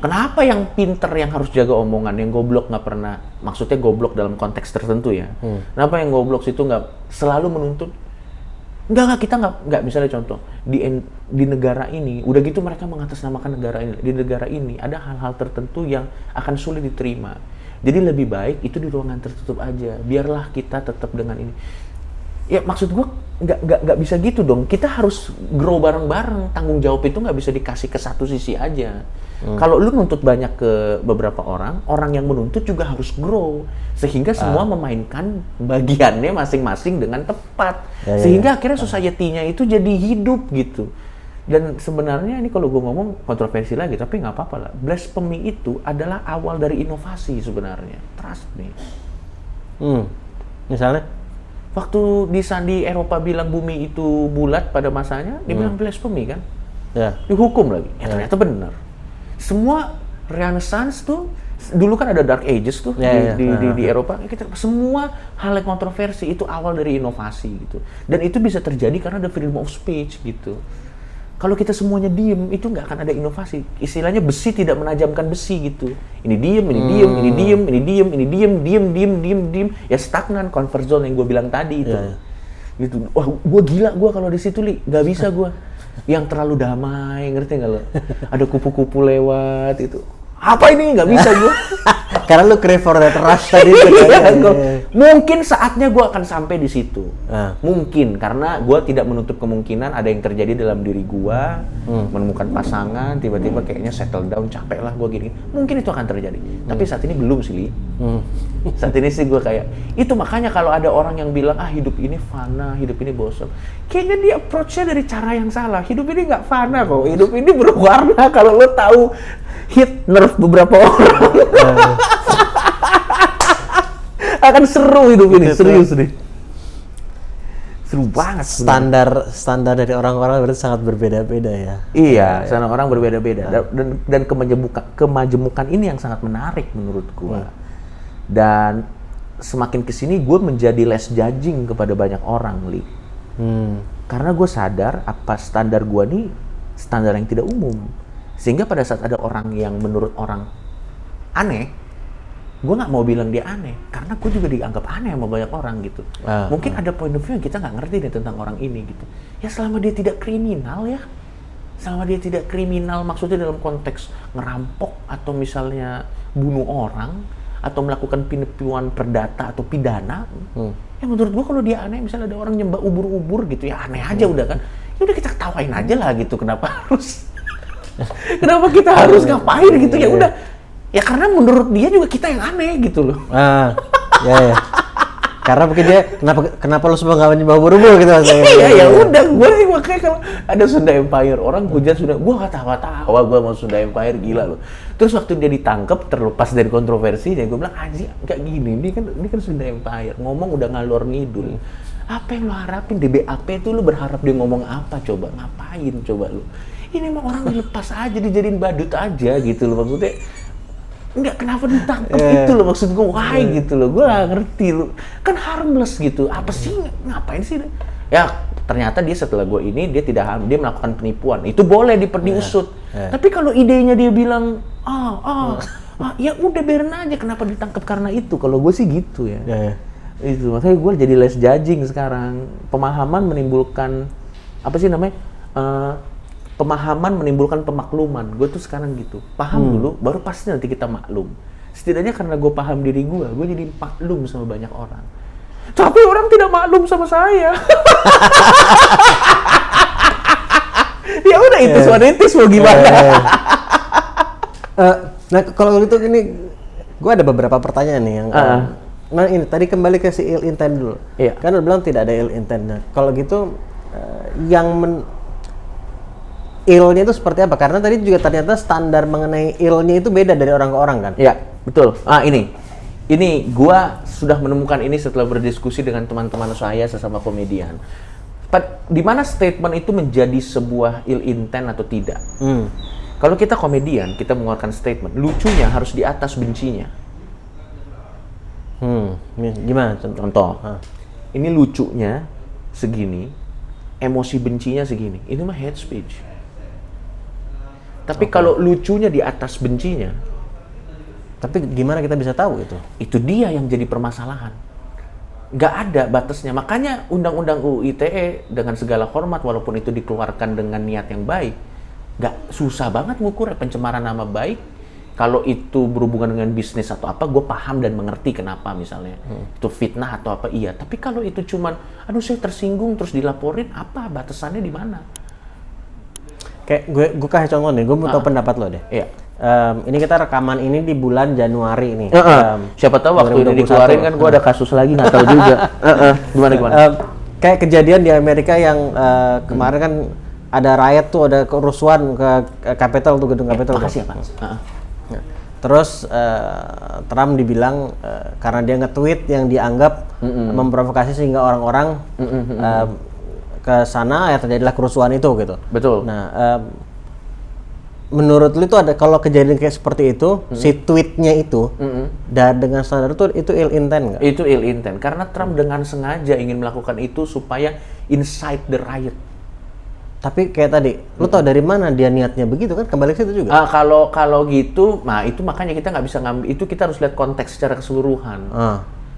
A: Kenapa yang pinter yang harus jaga omongan, yang goblok nggak pernah, maksudnya goblok dalam konteks tertentu ya. Kenapa yang goblok situ nggak selalu menuntut? Enggak, kita nggak misalnya contoh di negara ini, udah gitu mereka mengatasnamakan negara ini. Di negara ini ada hal-hal tertentu yang akan sulit diterima. Jadi lebih baik itu di ruangan tertutup aja. Biarlah kita tetap dengan ini. Ya maksud gue nggak bisa gitu dong. Kita harus grow bareng-bareng. Tanggung jawab itu nggak bisa dikasih ke satu sisi aja. Kalau lu nuntut banyak ke beberapa orang yang menuntut juga harus grow. Sehingga semua memainkan bagiannya masing-masing dengan tepat. Sehingga akhirnya society-nya itu jadi hidup gitu. Dan sebenarnya ini kalau gue ngomong kontroversi lagi, tapi nggak apa-apa lah. Blasphemy itu adalah awal dari inovasi sebenarnya. Trust me.
B: Misalnya?
A: Waktu di Eropa bilang bumi itu bulat pada masanya, dia bilang blasphemy kan? Dihukum lagi. Ya ternyata benar. Semua Renaissance tuh Dulu kan ada Dark Ages tuh di
B: Eropa.
A: Eropa. Semua hal yang kontroversi itu awal dari inovasi gitu. Dan itu bisa terjadi karena ada freedom of speech gitu. Kalau kita semuanya diem, itu nggak akan ada inovasi. Istilahnya besi tidak menajamkan besi gitu. Ini diem, ini diem, ini diem, ini diem, ini diem. Ya stagnan, comfort zone yang gue bilang tadi itu. Gitu. Wah, gue gila gue kalau di situ, Li. Nggak bisa gue. Yang terlalu damai, ngerti nggak lo? Ada kupu-kupu lewat itu. Apa ini? Nggak bisa gue.
B: Karena lu crave for that rush tadi itu kan.
A: Mungkin saatnya gue akan sampai di situ. Mungkin, karena gue tidak menutup kemungkinan ada yang terjadi dalam diri gue, menemukan pasangan, tiba-tiba kayaknya settle down, capek lah gue gini. Mungkin itu akan terjadi. Tapi saat ini belum sih, Li. Saat ini sih gue kayak, itu makanya kalau ada orang yang bilang, hidup ini fana, hidup ini bosan. Kayaknya dia approach-nya dari cara yang salah. Hidup ini nggak fana kok, hidup ini berwarna kalau lo tahu hit nerve beberapa orang. Akan seru hidup ini, serius nih. Seru banget.
B: Standar dari orang-orang berarti sangat berbeda-beda ya.
A: Iya, standar orang berbeda-beda. Dan kemajemukan ini yang sangat menarik menurut gua. Dan semakin kesini gue menjadi less judging kepada banyak orang, Li. Karena gue sadar apa standar gue nih standar yang tidak umum. Sehingga pada saat ada orang yang menurut orang aneh, gue nggak mau bilang dia aneh, karena gue juga dianggap aneh sama banyak orang gitu. Mungkin ada point of view yang kita nggak ngerti nih tentang orang ini gitu. Ya selama dia tidak kriminal ya, selama dia tidak kriminal maksudnya dalam konteks ngerampok atau misalnya bunuh orang atau melakukan penipuan perdata atau pidana, ya menurut gue kalau dia aneh, misalnya ada orang nyembah ubur-ubur gitu, ya aneh aja udah kan. Ya udah kita ketawain aja lah gitu, kenapa kita harus ngapain gitu, ya udah. Ya karena menurut dia juga kita yang aneh gitu loh.
B: Ya. Karena mungkin dia kenapa lo semua nggak menyembah ubur-ubur gitu maksudnya.
A: Iya, ya udah, gue sih makanya kalau ada Sunda Empire, orang hujat Sunda, gue ketawa-tawa, gue mau Sunda Empire, gila loh. Terus waktu dia ditangkap, terlepas dari kontroversinya, gue bilang, anjir, kayak gini, ini kan Sunda Empire, ngomong udah ngalor ngidul. Apa yang lo harapin, di BAP itu lo berharap dia ngomong apa coba, ngapain coba lo. Ini mah orang dilepas aja, dijadiin badut aja gitu loh, maksudnya. Enggak, kenapa ditangkap itu loh maksud gue, why gitu loh, gue gak ngerti loh. Kan harmless gitu, apa sih, ngapain sih? Ya ternyata dia setelah gue ini, dia tidak hamil, dia melakukan penipuan, itu boleh diusut. Tapi kalau idenya dia bilang, ya udah biarin aja, kenapa ditangkap karena itu, kalau gue sih gitu ya. Itu, makanya gue jadi less judging sekarang. Pemahaman menimbulkan, apa sih namanya, pemahaman menimbulkan pemakluman. Gue tuh sekarang gitu, paham dulu, baru pasti nanti kita maklum. Setidaknya karena gue paham diri gue jadi maklum sama banyak orang. Tapi orang tidak maklum sama saya. Ya udah, itu sonetis mau gimana.
B: Nah kalau gitu ini, gue ada beberapa pertanyaan nih yang nah ini tadi kembali ke si ill intent dulu.
A: Iya.
B: Kan lo bilang tidak ada ill intent. Nah, kalau gitu yang ill-nya itu seperti apa? Karena tadi juga ternyata standar mengenai ill-nya itu beda dari orang ke orang kan?
A: Iya, betul. Ini gua sudah menemukan ini setelah berdiskusi dengan teman-teman saya sesama komedian. Di mana statement itu menjadi sebuah ill intent atau tidak? Kalau kita komedian, kita mengeluarkan statement, lucunya harus di atas bencinya.
B: Gimana contoh?
A: Ini lucunya segini, emosi bencinya segini. Ini mah hate speech. Tapi kalau lucunya di atas bencinya,
B: tapi gimana kita bisa tahu itu?
A: Itu dia yang jadi permasalahan. Nggak ada batasnya. Makanya Undang-Undang UU ITE dengan segala hormat, walaupun itu dikeluarkan dengan niat yang baik, nggak susah banget ngukur pencemaran nama baik. Kalau itu berhubungan dengan bisnis atau apa, gue paham dan mengerti kenapa misalnya. Itu fitnah atau apa, iya. Tapi kalau itu cuman, aduh saya tersinggung terus dilaporin, apa batasannya di mana?
B: Kayak gue kasih contoh nih, gue mau tahu pendapat lo deh.
A: Iya.
B: Ini kita rekaman ini di bulan Januari nih.
A: Siapa tahu waktu ini dikeluarin kan gue ada kasus lagi, nggak tahu juga. Gimana?
B: Kayak kejadian di Amerika yang kemarin kan ada riot tuh, ada kerusuhan ke Capitol tuh, gedung Capitol.
A: Makasih ya Pak.
B: Terus Trump dibilang karena dia nge-tweet yang dianggap memprovokasi sehingga orang-orang ke sana ya terjadilah kerusuhan itu gitu.
A: Betul.
B: Nah, menurut lu itu ada kalau kejadian kayak seperti itu, si tweetnya itu, dan dengan standar itu ill intent nggak?
A: Itu ill intent karena Trump dengan sengaja ingin melakukan itu supaya incite the riot.
B: Tapi kayak tadi, lu tau dari mana dia niatnya begitu kan? Kembali ke situ juga.
A: Kalau gitu, nah itu makanya kita nggak bisa ngambil itu, kita harus lihat konteks secara keseluruhan.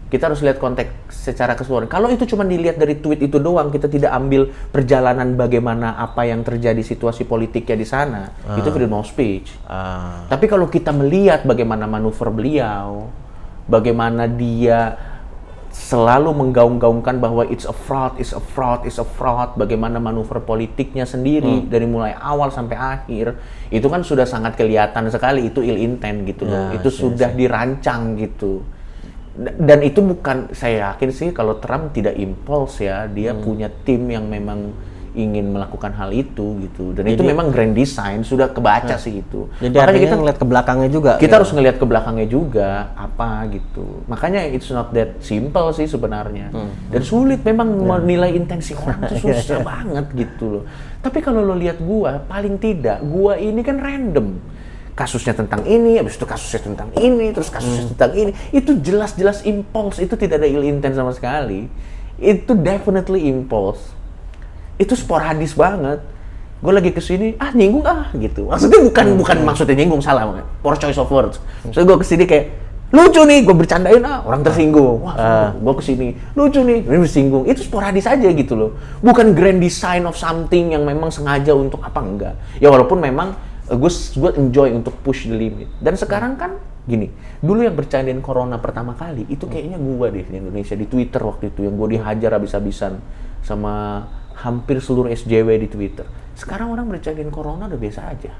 A: Kita harus lihat konteks secara keseluruhan. Kalau itu cuma dilihat dari tweet itu doang, kita tidak ambil perjalanan bagaimana apa yang terjadi situasi politiknya di sana, itu freedom of speech. Tapi kalau kita melihat bagaimana manuver beliau, bagaimana dia selalu menggaung-gaungkan bahwa it's a fraud, bagaimana manuver politiknya sendiri dari mulai awal sampai akhir, itu kan sudah sangat kelihatan sekali itu ill intent gitu loh. Itu sudah dirancang gitu. Dan itu bukan, saya yakin sih kalau Trump tidak impuls ya, dia punya tim yang memang ingin melakukan hal itu gitu. Dan itu memang grand design, sudah kebaca sih itu.
B: Jadi makanya kita ngeliat ke belakangnya juga.
A: Kita harus ngelihat ke belakangnya juga apa gitu. Makanya it's not that simple sih sebenarnya. Dan sulit memang menilai intensi orang itu susah banget gitu loh. Tapi kalau lo lihat gua, paling tidak gua ini kan random. Kasusnya tentang ini, habis itu kasusnya tentang ini, terus kasusnya tentang ini. Itu jelas-jelas impulse, itu tidak ada ill intent sama sekali. Itu definitely impulse. Itu sporadis banget. Gue lagi kesini, nyinggung gitu. Maksudnya bukan maksudnya nyinggung, salah banget. Poor choice of words. So gue kesini kayak, lucu nih, gue bercandain, orang tersinggung. Wah, gue kesini, lucu nih, ini bersinggung. Itu sporadis aja gitu loh. Bukan grand design of something yang memang sengaja untuk apa, enggak. Ya walaupun memang gue enjoy untuk push the limit. Dan sekarang kan gini, dulu yang bercandain corona pertama kali itu kayaknya gue deh di Indonesia, di Twitter waktu itu yang gue dihajar habis-habisan sama hampir seluruh SJW di Twitter. Sekarang orang bercandain corona udah biasa aja.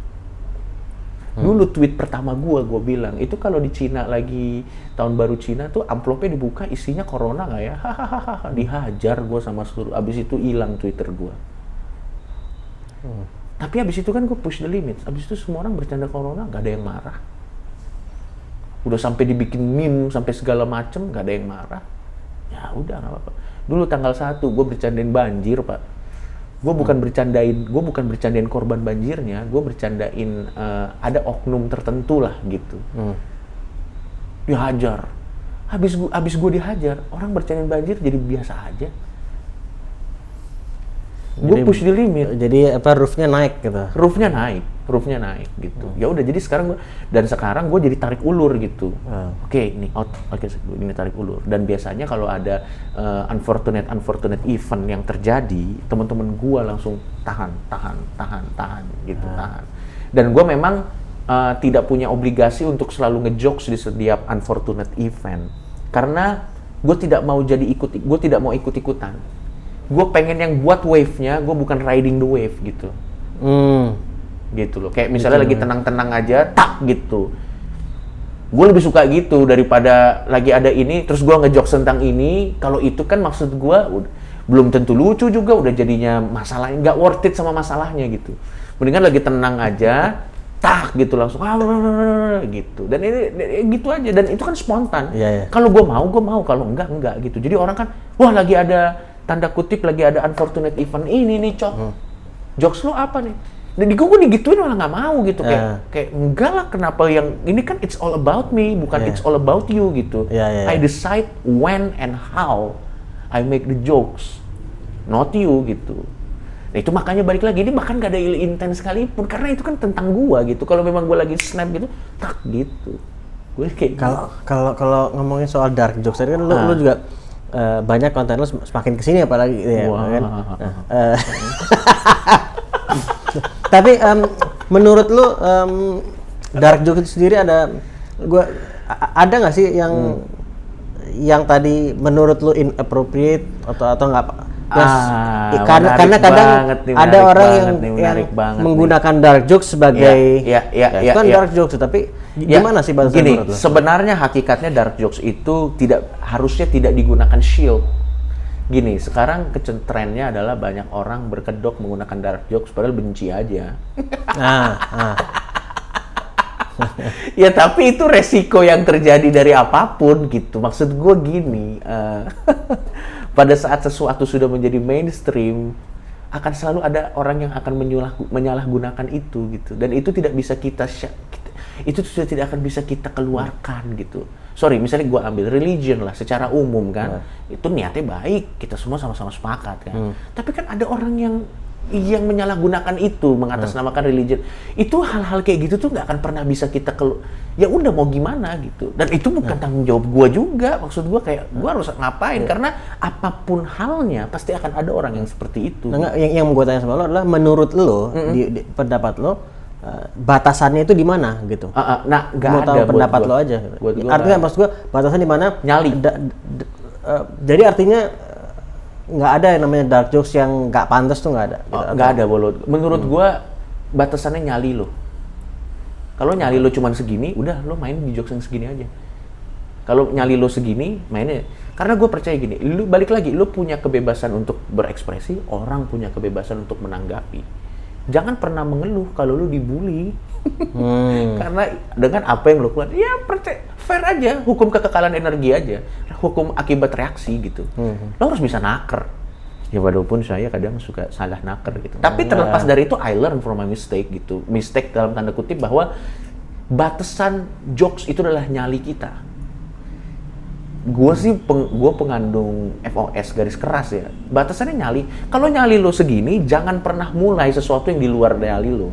A: Dulu tweet pertama gue bilang itu kalau di Cina lagi tahun baru Cina tuh amplopnya dibuka isinya corona nggak ya? Hahaha, dihajar gue sama seluruh. Abis itu hilang Twitter gue. Tapi abis itu kan gue push the limit. Abis itu semua orang bercanda corona, nggak ada yang marah. Udah sampai dibikin meme, sampai segala macem, nggak ada yang marah. Ya udah, nggak apa-apa. Dulu tanggal 1, gue bercandain banjir, Pak. Gue bukan bercandain korban banjirnya, gue bercandain ada oknum tertentu lah gitu. Dihajar. Habis gue dihajar, orang bercandain banjir jadi biasa aja. Gue push the limit.
B: Jadi roofnya naik gitu.
A: Roofnya naik gitu. Ya udah, jadi sekarang gue jadi tarik ulur gitu. Oke, ini tarik ulur. Dan biasanya kalau ada unfortunate event yang terjadi, teman-teman gue langsung tahan gitu, tahan. Dan gue memang tidak punya obligasi untuk selalu ngejokes di setiap unfortunate event. Karena gue tidak mau ikut-ikutan. Gue pengen yang buat wave-nya, gue bukan riding the wave gitu. Gitu loh. Kayak misalnya lagi tenang-tenang aja, tak gitu. Gue lebih suka gitu daripada lagi ada ini, terus gue ngejokes tentang ini. Kalau itu kan maksud gue belum tentu lucu juga, udah jadinya masalahnya, nggak worth it sama masalahnya gitu. Mendingan lagi tenang aja, tak gitu langsung gitu. Dan ini gitu aja, dan itu kan spontan. Kalau gue mau, kalau enggak gitu. Jadi orang kan, wah lagi ada tanda kutip lagi ada unfortunate event ini nih, jokes lo apa nih? Jadi gue digituin malah nggak mau gitu, kayak enggak lah, kenapa yang ini kan it's all about me, bukan it's all about you gitu. I decide when and how I make the jokes, not you gitu. Nah itu makanya balik lagi, ini bahkan gak ada ill intent sekalipun, karena itu kan tentang gua gitu. Kalau memang gua lagi snap gitu, tak gitu. Gue kayak
B: kalau ngomongin soal dark jokes tadi kan lu juga banyak konten lu semakin kesini apalagi ya kan. Tapi menurut lu dark jokes itu sendiri ada nggak sih yang tadi menurut lu inappropriate atau nggak? Karena kadang ada orang yang menggunakan dark jokes sebagai itu kan dark jokes, tapi gimana sih bahasa
A: gini, sebenarnya hakikatnya dark jokes itu harusnya tidak digunakan shield. Gini, sekarang trennya adalah banyak orang berkedok menggunakan dark jokes padahal benci aja. Ya tapi itu resiko yang terjadi dari apapun gitu. Maksud gue gini, pada saat sesuatu sudah menjadi mainstream, akan selalu ada orang yang akan menyalahgunakan itu gitu. Dan itu tidak bisa itu sudah tidak akan bisa kita keluarkan gitu. Sorry, misalnya gue ambil religion lah secara umum kan, itu niatnya baik, kita semua sama-sama sepakat kan. Tapi kan ada orang yang menyalahgunakan itu, mengatasnamakan religion. Itu hal-hal kayak gitu tuh nggak akan pernah bisa kita ya udah mau gimana gitu. Dan itu bukan tanggung jawab gue juga. Maksud gue kayak gue harus ngapain? Karena apapun halnya pasti akan ada orang yang seperti itu.
B: Nah, yang gue tanya sama lo adalah menurut lo, di pendapat lo, batasannya itu di mana gitu?
A: Nah, nggak
B: mau
A: ada
B: tahu pendapat
A: gua.
B: lo aja.
A: Buat gua
B: Artinya maksud gue batasan di mana?
A: Nyali.
B: Jadi artinya nggak ada yang namanya dark jokes yang nggak pantas tuh nggak ada. Gitu,
A: Nggak ada bolot. Menurut gua batasannya nyali lo. Kalau nyali lo cuman segini, udah lo main di jokes yang segini aja. Kalau nyali lo segini, mainnya. Karena gue percaya gini, lu balik lagi, lo punya kebebasan untuk berekspresi, orang punya kebebasan untuk menanggapi. Jangan pernah mengeluh kalau lo dibully. Karena dengan apa yang lo keluar, ya percaya, fair aja, hukum kekekalan energi aja, hukum akibat reaksi gitu. Lo harus bisa naker. Ya walaupun saya kadang suka salah naker gitu. Tapi terlepas dari itu, I learn from my mistake gitu. Mistake dalam tanda kutip bahwa batasan jokes itu adalah nyali kita. Gue sih gue pengandung FOS garis keras ya. Batasannya nyali. Kalau nyali lo segini, jangan pernah mulai sesuatu yang di luar nyali lo.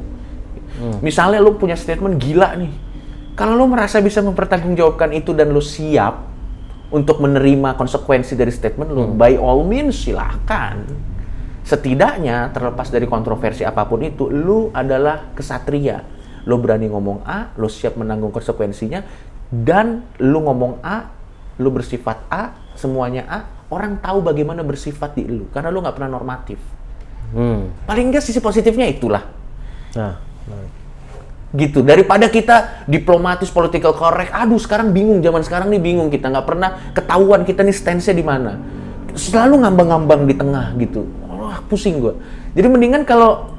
A: Misalnya lo punya statement gila nih. Kalau lo merasa bisa mempertanggungjawabkan itu dan lo siap untuk menerima konsekuensi dari statement lo, by all means silahkan. Setidaknya terlepas dari kontroversi apapun itu, lo adalah kesatria. Lo berani ngomong A, lo siap menanggung konsekuensinya, dan lo ngomong A, lu bersifat A, semuanya A, orang tahu bagaimana bersifat di lu, karena lu nggak pernah normatif. Paling nggak sisi positifnya itulah. Gitu, daripada kita diplomatis, political correct, aduh sekarang bingung, zaman sekarang nih bingung, kita nggak pernah ketahuan kita nih stance-nya di mana. Selalu ngambang-ngambang di tengah gitu. Pusing gua. Jadi mendingan kalau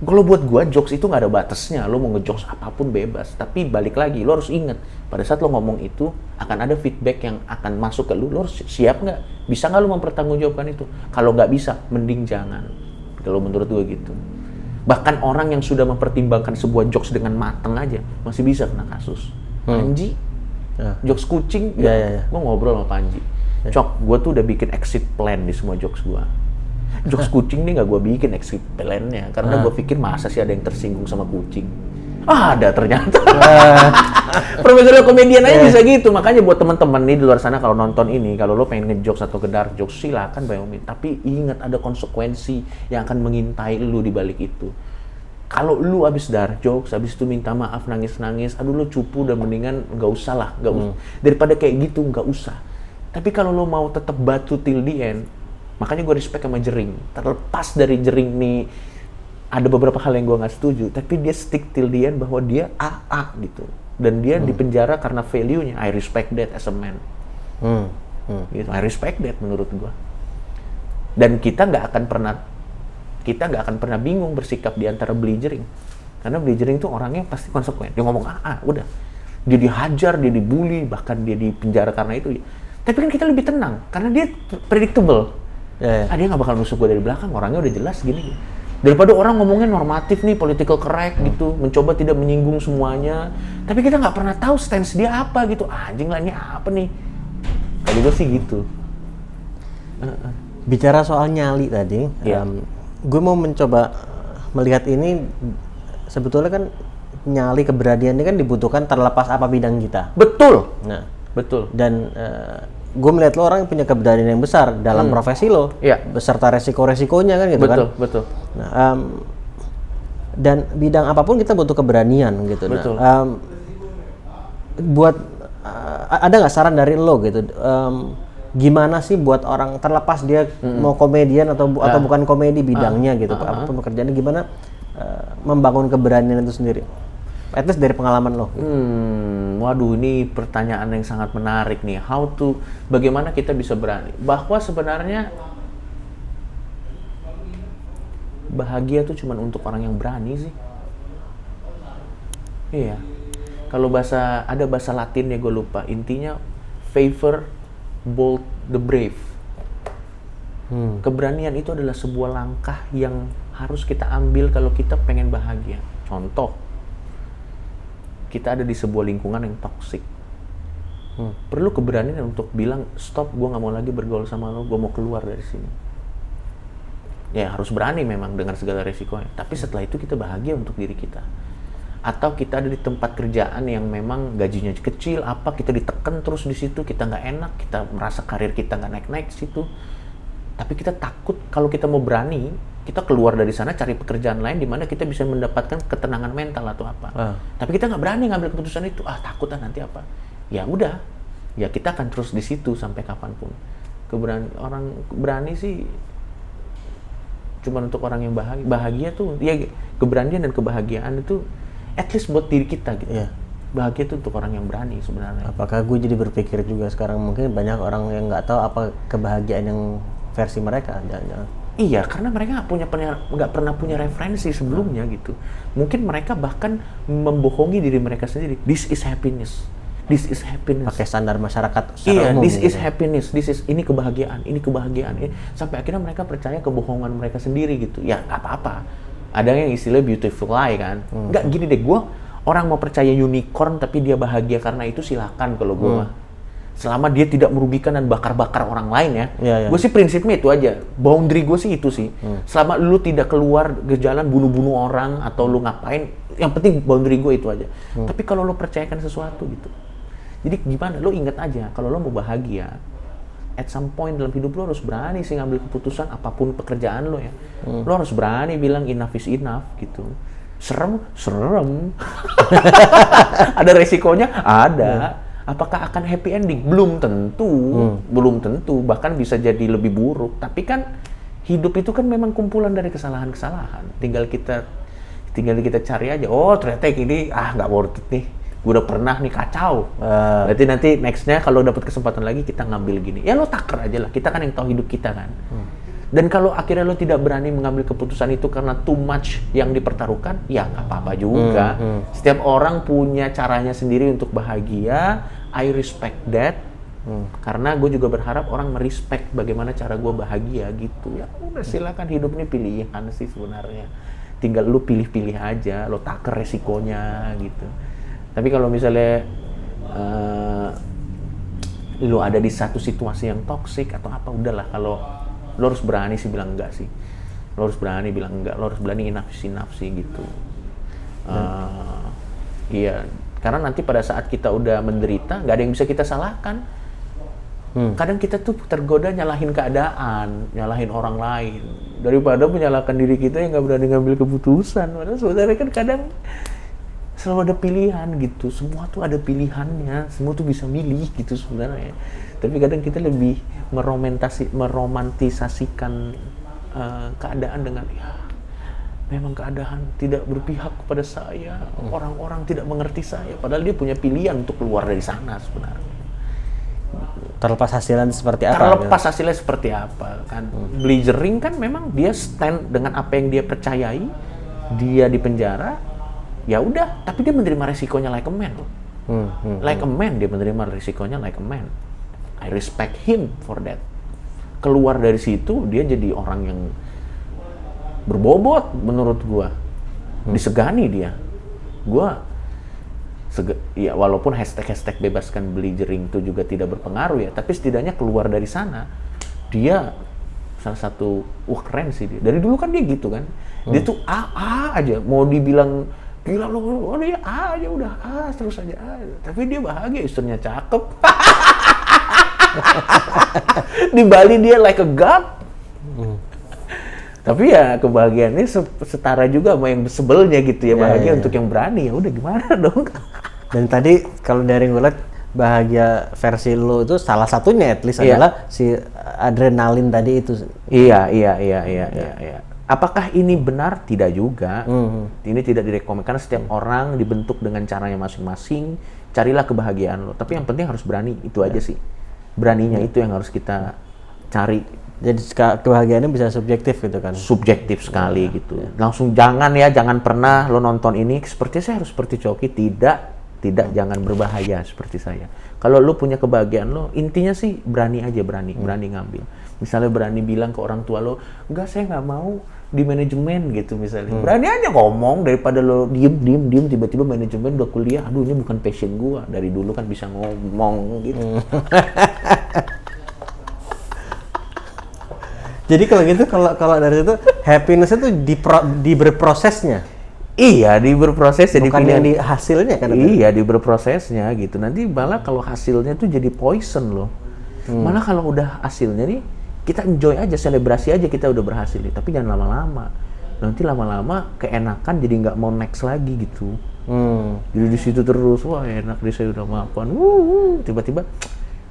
A: buat gua, jokes itu nggak ada batasnya. Lo mau ngejokes apapun bebas. Tapi balik lagi, lo harus ingat, pada saat lo ngomong itu, akan ada feedback yang akan masuk ke lo. Lo harus siap nggak? Bisa nggak lo mempertanggungjawabkan itu? Kalau nggak bisa, mending jangan. Kalau menurut gua gitu. Bahkan orang yang sudah mempertimbangkan sebuah jokes dengan mateng aja, masih bisa kena kasus. Panji, jokes kucing, gua ngobrol sama Panji. Cok, gua tuh udah bikin exit plan di semua jokes gua. Jokes kucing nih nggak gue bikin exit plan-nya karena gue pikir masa sih ada yang tersinggung sama kucing. Ada ternyata. Profesional komedian aja bisa gitu. Makanya buat teman-teman nih di luar sana kalau nonton ini, kalau lo pengen ngejokes atau ke dark jokes, silakan by all means. Tapi ingat ada konsekuensi yang akan mengintai lu di balik itu. Kalau lu abis dark jokes, abis itu minta maaf, nangis-nangis, aduh lu cupu, dan mendingan nggak usah lah, nggak usah. Daripada kayak gitu nggak usah. Tapi kalau lo mau tetap batu till the end, makanya gue respect sama Jering. Terlepas dari Jering nih, ada beberapa hal yang gue nggak setuju, tapi dia stick till the end bahwa dia AA gitu. Dan dia dipenjara karena value-nya. I respect that as a man. Gitu. I respect that menurut gue. Dan kita nggak akan pernah bingung bersikap di antara Beli Jering. Karena Beli Jering tuh orangnya pasti konsekuen. Dia ngomong AA, udah. Dia dihajar, dia dibully, bahkan dia dipenjara karena itu. Tapi kan kita lebih tenang, karena dia predictable. Dia nggak bakal nusuk gue dari belakang, orangnya udah jelas gini. Daripada orang ngomongnya normatif nih, political correct gitu, mencoba tidak menyinggung semuanya, tapi kita nggak pernah tahu stance dia apa gitu. Anjing lah, ini apa nih? Kalau gue sih gitu.
B: Bicara soal nyali tadi, gue mau mencoba melihat ini, sebetulnya kan nyali keberanian ini kan dibutuhkan terlepas apa bidang kita.
A: Betul. Betul.
B: Dan gue melihat lo orang yang punya keberanian yang besar dalam profesi lo, beserta resiko-resikonya kan gitu.
A: Betul.
B: Nah, dan bidang apapun kita butuh keberanian gitu.
A: Betul.
B: Nah, ada nggak saran dari lo gitu? Gimana sih buat orang, terlepas dia mau komedian atau bukan komedi bidangnya gitu, apapun pekerjaannya, gimana membangun keberanian itu sendiri? At least dari pengalaman lo.
A: Waduh, ini pertanyaan yang sangat menarik nih. Bagaimana kita bisa berani? Bahwa sebenarnya bahagia tuh cuma untuk orang yang berani sih. Iya. Kalau ada bahasa Latinnya gue lupa. Intinya favor bold the brave. Keberanian itu adalah sebuah langkah yang harus kita ambil kalau kita pengen bahagia. Contoh, kita ada di sebuah lingkungan yang toksik. Perlu keberanian untuk bilang, stop, gue nggak mau lagi bergaul sama lo, gue mau keluar dari sini. Ya harus berani memang dengan segala resikonya. Tapi setelah itu kita bahagia untuk diri kita. Atau kita ada di tempat kerjaan yang memang gajinya kecil, kita ditekan terus di situ, kita nggak enak, kita merasa karir kita nggak naik-naik di situ. Tapi kita takut kalau kita mau berani, kita keluar dari sana cari pekerjaan lain di mana kita bisa mendapatkan ketenangan mental atau apa. Tapi kita nggak berani ngambil keputusan itu. Takut nanti apa? Ya udah, ya kita akan terus di situ sampai kapanpun. Orang berani sih cuma untuk orang yang bahagia. Bahagia tuh, ya keberanian dan kebahagiaan itu at least buat diri kita gitu.
B: Iya.
A: Bahagia itu untuk orang yang berani sebenarnya.
B: Apakah gue jadi berpikir juga sekarang mungkin banyak orang yang nggak tahu apa kebahagiaan yang versi mereka, jangan-jangan.
A: Iya, karena mereka nggak pernah punya referensi sebelumnya gitu. Mungkin mereka bahkan membohongi diri mereka sendiri. This is happiness. This is happiness.
B: Pakai standar masyarakat
A: Iya,
B: umum
A: this
B: gitu.
A: is happiness. Ini kebahagiaan. Sampai akhirnya mereka percaya kebohongan mereka sendiri gitu. Ya nggak apa-apa. Ada yang istilah beautiful lie kan. Nggak gini deh, orang mau percaya unicorn tapi dia bahagia karena itu silakan kalau gue mah. Selama dia tidak merugikan dan bakar-bakar orang lain ya. Gue sih prinsipnya itu aja. Boundary gue sih itu sih. Selama lu tidak keluar ke jalan bunuh-bunuh orang atau lu ngapain, yang penting boundary gue itu aja. Tapi kalau lu percayakan sesuatu gitu. Jadi gimana? Lu ingat aja kalau lu mau bahagia, at some point dalam hidup lu harus berani sih ngambil keputusan apapun pekerjaan lu ya. Lu harus berani bilang enough is enough gitu. Serem. Ada resikonya? Ada. Apakah akan happy ending? Belum tentu. Bahkan bisa jadi lebih buruk. Tapi kan hidup itu kan memang kumpulan dari kesalahan-kesalahan. Tinggal kita cari aja. Oh ternyata ini nggak worth it nih. Gue udah pernah nih kacau. Berarti nanti nextnya kalau dapat kesempatan lagi kita ngambil gini. Ya lo taker aja lah. Kita kan yang tahu hidup kita kan. Dan kalau akhirnya lo tidak berani mengambil keputusan itu karena too much yang dipertaruhkan, ya nggak apa-apa juga. Setiap orang punya caranya sendiri untuk bahagia. I respect that. Karena gue juga berharap orang merespect bagaimana cara gue bahagia gitu. Ya udah silakan, hidup ini pilihan sih sebenarnya. Tinggal lo pilih-pilih aja, lo taker resikonya gitu. Tapi kalau misalnya lo ada di satu situasi yang toksik atau apa, udahlah, kalau lo harus berani sih bilang enggak sih. Lo harus berani bilang enggak, lo harus berani enough sih gitu. Iya, karena nanti pada saat kita udah menderita, nggak ada yang bisa kita salahkan. Kadang kita tuh tergoda nyalahin keadaan, nyalahin orang lain, daripada menyalahkan diri kita yang nggak berani ngambil keputusan. Padahal sebenarnya kan kadang selalu ada pilihan gitu, semua tuh ada pilihannya, semua tuh bisa milih gitu sebenarnya. Tapi kadang kita lebih meromantisasikan keadaan dengan memang keadaan tidak berpihak kepada saya, orang-orang tidak mengerti saya, padahal dia punya pilihan untuk keluar dari sana sebenarnya.
B: Terlepas hasilnya seperti apa?
A: Hasilnya seperti apa kan? Blizzering kan memang dia stand dengan apa yang dia percayai, dia di penjara. Ya udah, tapi dia menerima resikonya like a man. Like a man, dia menerima resikonya like a man. I respect him for that. Keluar dari situ, dia jadi orang yang berbobot menurut gua. Disegani dia. Ya walaupun hashtag bebaskan Blizzering itu juga tidak berpengaruh ya, tapi setidaknya keluar dari sana, dia salah satu, keren sih dia. Dari dulu kan dia gitu kan. Dia tuh aja, mau dibilang gila lo dia aja udah terus aja. Tapi dia bahagia, istrinya cakep. Di Bali dia like a god. Tapi ya kebahagiaannya setara juga sama yang sebelnya gitu ya, bahagia untuk yang berani. Ya udah gimana dong.
B: Dan tadi kalau dari gue lihat bahagia versi lo itu salah satunya at least adalah si adrenalin tadi itu. Iya.
A: Apakah ini benar? Tidak juga. Ini tidak direkomendasikan. Setiap orang dibentuk dengan caranya masing-masing. Carilah kebahagiaan lo. Tapi yang penting harus berani. Itu aja sih. Beraninya itu yang harus kita cari.
B: Jadi kebahagiaannya bisa subjektif gitu kan?
A: Subjektif sekali gitu. Langsung jangan pernah lo nonton ini. Seperti saya harus seperti Coki. Tidak. tidak jangan berbahaya seperti saya. Kalau lu punya kebahagiaan lo, intinya sih berani aja, berani ngambil. Misalnya berani bilang ke orang tua lo, enggak saya nggak mau di manajemen gitu misalnya. Berani aja ngomong daripada lo diem tiba-tiba manajemen udah kuliah, aduh ini bukan passion gua. Dari dulu kan bisa ngomong gitu.
B: Jadi kalau gitu, kalau dari itu happiness itu di berprosesnya.
A: Iya, di berproses jadi
B: Bukan yang di hasilnya kan?
A: Iya, di berprosesnya gitu. Nanti malah kalau hasilnya tuh jadi poison loh. Malah kalau udah hasilnya nih, kita enjoy aja, selebrasi aja kita udah berhasil nih. Tapi jangan lama-lama. Nanti lama-lama keenakan jadi nggak mau next lagi gitu. Jadi di situ terus, wah enak deh saya udah mapan. Tiba-tiba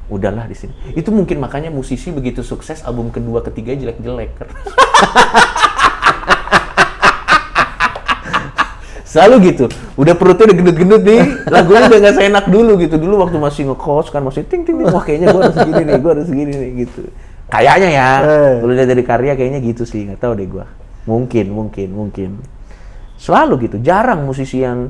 A: udahlah di sini. Itu mungkin makanya musisi begitu sukses album kedua, ketiga jelek-jelek. Selalu gitu. Udah perutnya udah gendut-gendut nih, lagunya udah nggak seenak dulu gitu. Dulu waktu masih nge-coach kan masih ting, wah kayaknya gua harus segini nih gitu. Kayaknya ya. Kalau lihat dari karya kayaknya gitu sih, nggak tahu deh gua. Mungkin. Selalu gitu. Jarang musisi yang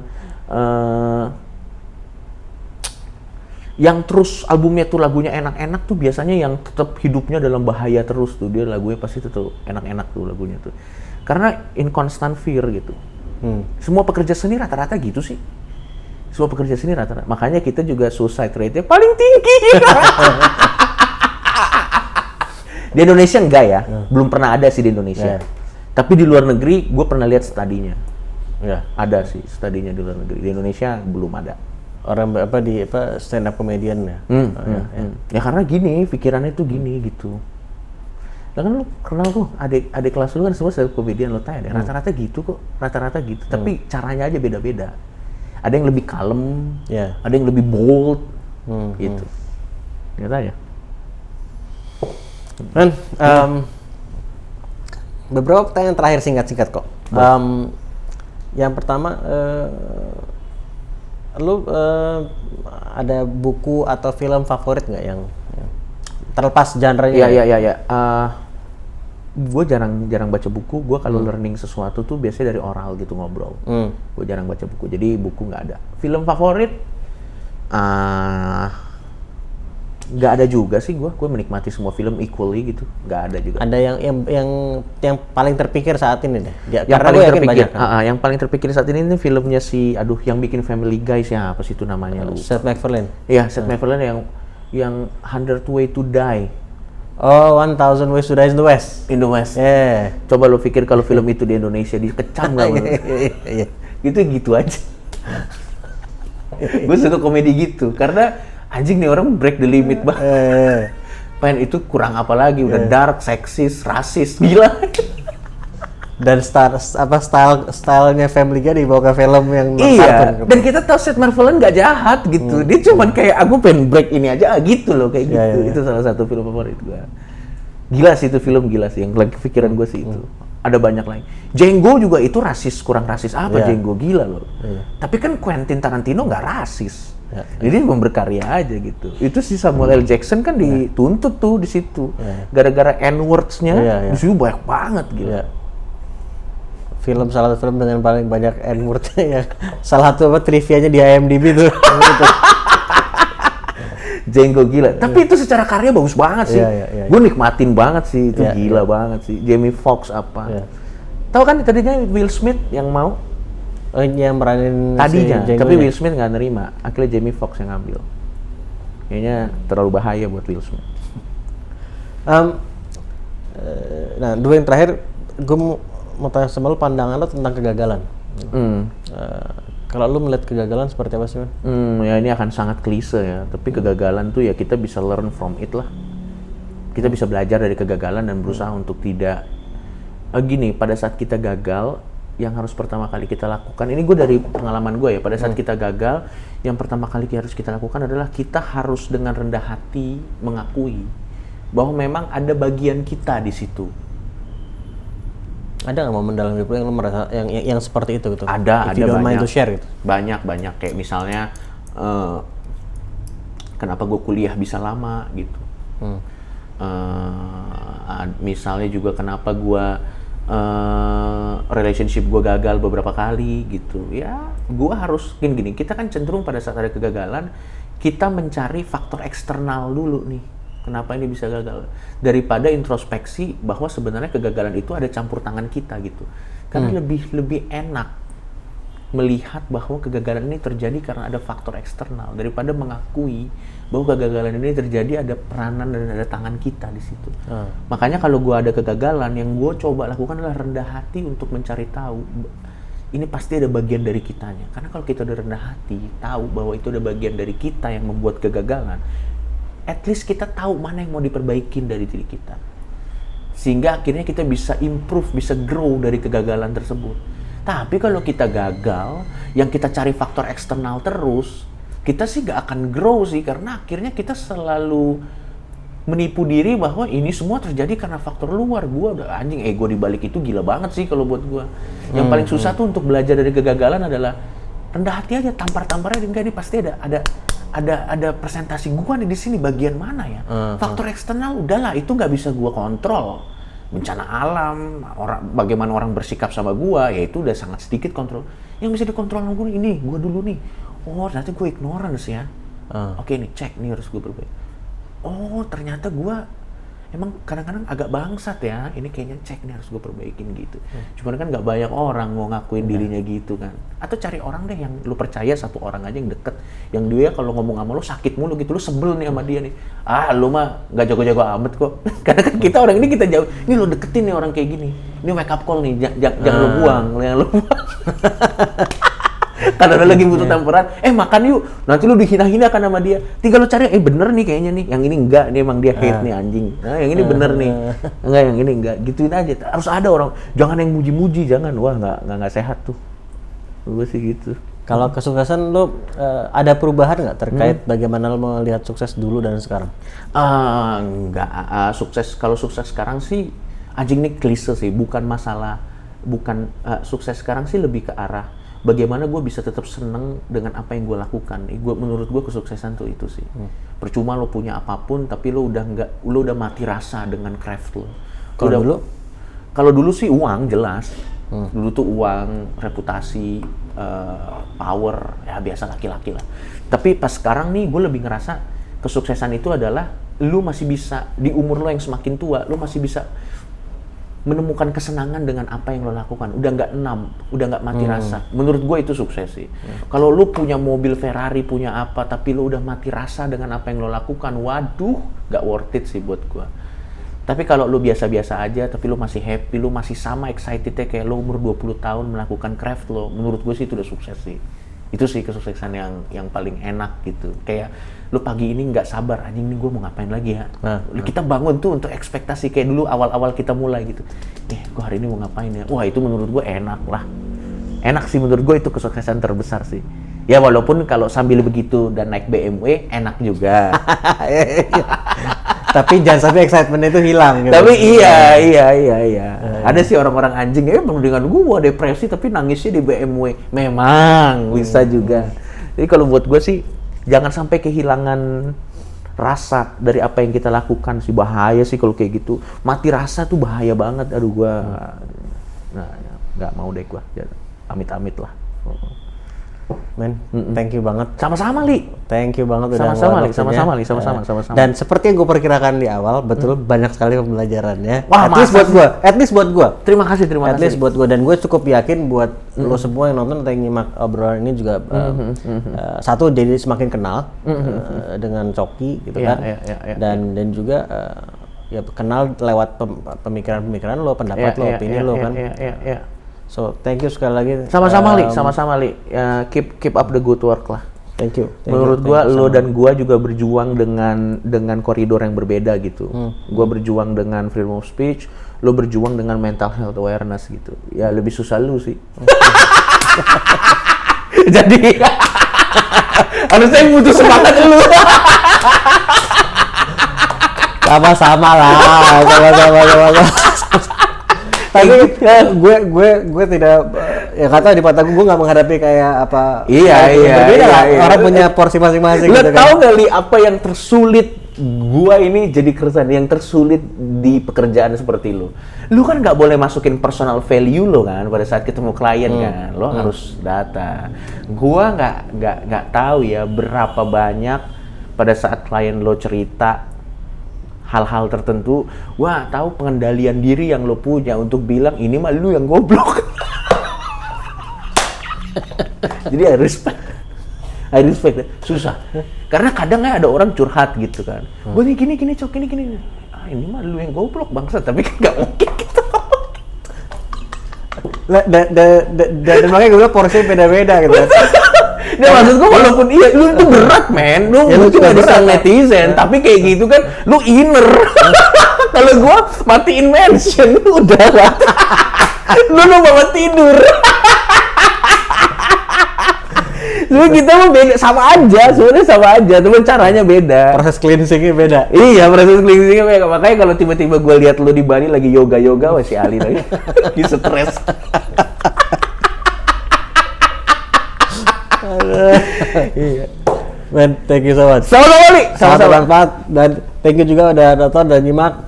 A: terus albumnya tuh lagunya enak-enak tuh biasanya yang tetap hidupnya dalam bahaya terus tuh, dia lagunya pasti tuh enak-enak tuh lagunya tuh, karena in constant fear gitu. Semua pekerja seni rata-rata gitu sih, makanya kita juga suicide rate-nya paling tinggi. Di Indonesia enggak ya, belum pernah ada sih di Indonesia, tapi di luar negeri gue pernah lihat studinya, ada sih studinya di luar negeri. Di Indonesia belum ada.
B: Orang stand up comedian ya.
A: Ya karena gini, pikirannya tuh gini gitu. Lah kan lu kenal tuh adik kelas lu kan semua stand up comedian, lo tanya deh, rata-rata gitu kok, Tapi caranya aja beda-beda. Ada yang lebih kalem, ada yang lebih bold, gitu. Ya tanya.
B: Man, beberapa pertanyaan terakhir singkat-singkat kok. Yang pertama, lu ada buku atau film favorit nggak yang terlepas genre-nya?
A: Iya. Gue jarang baca buku. Gue kalau learning sesuatu tuh biasanya dari oral gitu, ngobrol. Gue jarang baca buku, jadi buku nggak ada. Film favorit nggak ada juga sih. Gue menikmati semua film equally gitu, nggak ada juga.
B: Ada yang paling terpikir saat ini deh.
A: Yang paling terpikir, yang paling terpikir saat ini filmnya si, yang bikin Family Guy ya, apa sih itu namanya, lu?
B: Seth MacFarlane.
A: Iya, Seth MacFarlane yang 100 Way to Die.
B: Oh, 1000 Ways to Die in the West.
A: In the West. Coba lo pikir kalau film itu di Indonesia dikecam nggak? Gitu aja. Gue suka komedi gitu, karena anjing nih orang break the limit banget. Pengen itu kurang apa lagi, udah dark, seksis, rasis, gila.
B: Dan stylenya Family Guy dibawa ke film yang
A: kartun. Dan kita tahu Seth MacFarlane nggak jahat gitu. Dia cuman kayak, aku pengen break ini aja gitu loh, kayak gitu. Itu salah satu film favorit gue. Gila sih itu film, yang lagi pikiran gue sih itu. Ada banyak lagi. Django juga itu rasis, kurang rasis apa Django, gila loh. Tapi kan Quentin Tarantino nggak rasis. Jadi cuma berkarya aja gitu. Itu si Samuel L. Jackson kan dituntut tuh di situ. Gara-gara N-words-nya di situ banyak banget gitu.
B: Salah satu film dengan paling banyak N-word-nya ya. Salah satu trivia-nya di IMDb tuh.
A: Django gila. Tapi itu secara karya bagus banget sih. Gue nikmatin banget sih, itu gila banget sih. Jamie Foxx apa. Tahu kan tadinya Will Smith yang mau?
B: Yang meranin
A: tadinya,
B: si
A: tapi Will Smith nggak nerima. Akhirnya Jamie Foxx yang ngambil. Kayaknya terlalu bahaya buat Will Smith.
B: Nah, dua yang terakhir, gue mau tanya sama lu, pandangan lo tentang kegagalan. Kalau lu melihat kegagalan seperti apa sih, Man?
A: Ya ini akan sangat klise ya, tapi kegagalan tuh ya kita bisa learn from it lah. Kita bisa belajar dari kegagalan dan berusaha untuk tidak gini, pada saat kita gagal, yang harus pertama kali kita lakukan, ini gue dari pengalaman gue ya, pada saat kita gagal, yang pertama kali harus kita lakukan adalah kita harus dengan rendah hati mengakui bahwa memang ada bagian kita di situ.
B: Ada nggak momen dalam hidup lo yang lo merasa yang seperti itu gitu?
A: Ada
B: don't
A: banyak.
B: Mind to share gitu?
A: Banyak kayak misalnya kenapa gue kuliah bisa lama gitu. Misalnya juga kenapa gue relationship gue gagal beberapa kali gitu. Ya, gue harus gini, kita kan cenderung pada saat ada kegagalan, kita mencari faktor eksternal dulu nih. Kenapa ini bisa gagal? Daripada introspeksi bahwa sebenarnya kegagalan itu ada campur tangan kita gitu. Karena lebih enak melihat bahwa kegagalan ini terjadi karena ada faktor eksternal daripada mengakui bahwa kegagalan ini terjadi ada peranan dan ada tangan kita di situ. Makanya kalau gue ada kegagalan, yang gue coba lakukan adalah rendah hati untuk mencari tahu ini pasti ada bagian dari kitanya. Karena kalau kita udah rendah hati, tahu bahwa itu ada bagian dari kita yang membuat kegagalan, at least kita tahu mana yang mau diperbaikin dari diri kita. Sehingga akhirnya kita bisa improve, bisa grow dari kegagalan tersebut. Tapi kalau kita gagal, yang kita cari faktor eksternal terus, kita sih gak akan grow sih, karena akhirnya kita selalu menipu diri bahwa ini semua terjadi karena faktor luar. Gua udah anjing, ego di balik itu gila banget sih kalau buat gua. Yang paling susah tuh untuk belajar dari kegagalan adalah rendah hati aja, tampar-tamparnya enggak, ini pasti ada presentasi gua nih di sini bagian mana ya. Faktor eksternal udahlah, itu nggak bisa gua kontrol. Bencana alam, bagaimana orang bersikap sama gua, ya itu udah sangat sedikit kontrol. Yang bisa dikontrol sama gua ini, gua dulu nih. Oh, ternyata gua ignorance ya. Oke nih, cek nih harus gua perbaiki. Oh, ternyata gua emang kadang-kadang agak bangsat ya. Ini kayaknya cek nih harus gua perbaikin gitu. Cuman kan nggak banyak orang mau ngakuin dirinya gitu kan. Atau cari orang deh yang lu percaya, satu orang aja yang deket, yang dia kalau ngomong sama lu sakit mulu gitu, lu sebel nih sama dia nih. Ah, lu mah nggak jago-jago amat kok. Karena kan kita orang ini kita jauh. Ini lu deketin nih orang kayak gini. Ini wake up call nih, jangan lu buang, jangan lu buang. Kalau lagi butuh tamparan, makan yuk. Nanti lu dihina-hina kan sama dia. Tinggal lu cari, bener nih kayaknya nih. Yang ini enggak, nih emang dia hate nih anjing. Nah, yang ini bener nih. Enggak, yang ini enggak. Gituin aja. Harus ada orang. Jangan yang muji-muji, jangan. Wah, enggak sehat tuh. Gue sih gitu.
B: Kalau kesuksesan lu ada perubahan nggak terkait bagaimana lu melihat sukses dulu dan sekarang?
A: Enggak. Kalau sukses sekarang sih, anjing nih klise sih. Bukan sukses sekarang sih lebih ke arah bagaimana gue bisa tetap seneng dengan apa yang gue lakukan. Menurut gue kesuksesan tuh itu sih. Percuma lo punya apapun, tapi lo udah mati rasa dengan craft lo. Kalau dulu sih uang jelas. Dulu tuh uang, reputasi, power, ya biasa laki-laki lah. Tapi pas sekarang nih gue lebih ngerasa kesuksesan itu adalah lo masih bisa di umur lo yang semakin tua, lo masih bisa menemukan kesenangan dengan apa yang lo lakukan. Udah nggak mati rasa. Menurut gue itu sukses sih. Kalau lo punya mobil Ferrari, punya apa, tapi lo udah mati rasa dengan apa yang lo lakukan, waduh, nggak worth it sih buat gue. Tapi kalau lo biasa-biasa aja, tapi lo masih happy, lo masih sama excitednya kayak lo umur 20 tahun melakukan craft lo, menurut gue sih itu udah sukses sih. Itu sih kesuksesan yang paling enak gitu. Kayak lu pagi ini nggak sabar, anjing nih gue mau ngapain lagi ya. Kita bangun tuh untuk ekspektasi kayak dulu awal-awal kita mulai gitu. Gue hari ini mau ngapain ya. Wah, itu menurut gue enak lah. Enak sih menurut gue, itu kesuksesan terbesar sih. Ya walaupun kalau sambil begitu dan naik BMW enak juga.
B: Tapi jangan sampai excitement itu hilang gitu.
A: Tapi iya. Ada sih orang-orang anjing, mendingan gua depresi tapi nangisnya di BMW. Memang bisa juga. Jadi kalau buat gua sih jangan sampai kehilangan rasa dari apa yang kita lakukan sih. Bahaya sih kalau kayak gitu. Mati rasa tuh bahaya banget. Aduh gua nggak mau deh gua. Amit-amit lah.
B: Men, thank you banget.
A: Sama-sama, Li.
B: Thank you banget udah
A: sama-sama.
B: Dan seperti yang gue perkirakan di awal, betul banyak sekali pembelajarannya.
A: Wah,
B: at least buat gue.
A: Terima kasih.
B: At least buat gue, dan gue cukup yakin buat lo semua yang nonton atau yang nyimak obrolan ini juga satu jadi semakin kenal dengan Coki gitu kan. Dan juga ya kenal lewat pemikiran-pemikiran lo, pendapat lo, opini lo kan. So, thank you sekali lagi.
A: Sama-sama, Li. Keep up the good work lah.
B: Thank you.
A: Menurut gua, lo dan gua juga berjuang dengan koridor yang berbeda gitu. Gua berjuang dengan freedom of speech, lo berjuang dengan mental health awareness gitu. Ya lebih susah lu sih. Jadi harusnya butuh semangat lu.
B: Sama-sama lah. Tapi gue tidak, ya kata di mata gue nggak menghadapi kayak apa.
A: Iya.
B: Orang punya porsi masing-masing.
A: Lo
B: gitu
A: tahu
B: kan?
A: nggak, Li, apa yang tersulit gua ini jadi keresahan yang tersulit di pekerjaan seperti lu. Lu kan nggak boleh masukin personal value lo kan pada saat ketemu klien kan. Lo harus data. Gua nggak tahu ya berapa banyak pada saat klien lo cerita hal-hal tertentu, wah tahu pengendalian diri yang lo punya untuk bilang ini mah lu yang goblok. Jadi I respect, susah. Karena kadang ada orang curhat gitu kan. Gue nih gini cok, gini. Ah, ini mah lu yang goblok bangsa, tapi kan nggak mungkin gitu.
B: Dan makanya gue bilang porsinya beda-beda gitu.
A: Nah, maksud gue walaupun iya, lu itu berat men, lu
B: Ya, lu
A: mungkin
B: juga
A: ada
B: berat,
A: netizen, tapi kayak gitu kan, lu inner. Kalau gua matiin mention, udah lah. Lu bawa tidur. Sebenarnya kita mah beda, sebenarnya sama aja, cuma caranya beda.
B: Proses cleansingnya beda.
A: Iya, proses cleansingnya beda. Makanya kalau tiba-tiba gue lihat lu di Bali lagi yoga, wah si Ali lagi stres.
B: Iya. Man, thank you so much.
A: Sama-sama nih.
B: Sangat bermanfaat dan thank you juga udah nonton dan nyimak.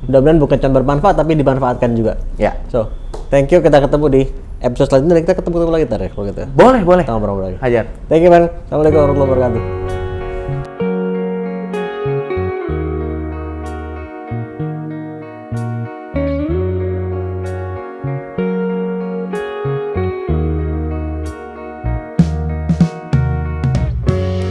B: Mudah-mudahan bukan cuma bermanfaat tapi dimanfaatkan juga.
A: Ya.
B: So, thank you, kita ketemu di episode selanjutnya dan kita ketemu lagi ntar ya kalau gitu.
A: Boleh.
B: Kita ngobrol lagi.
A: Hajar.
B: Thank you man. Assalamualaikum warahmatullahi wabarakatuh.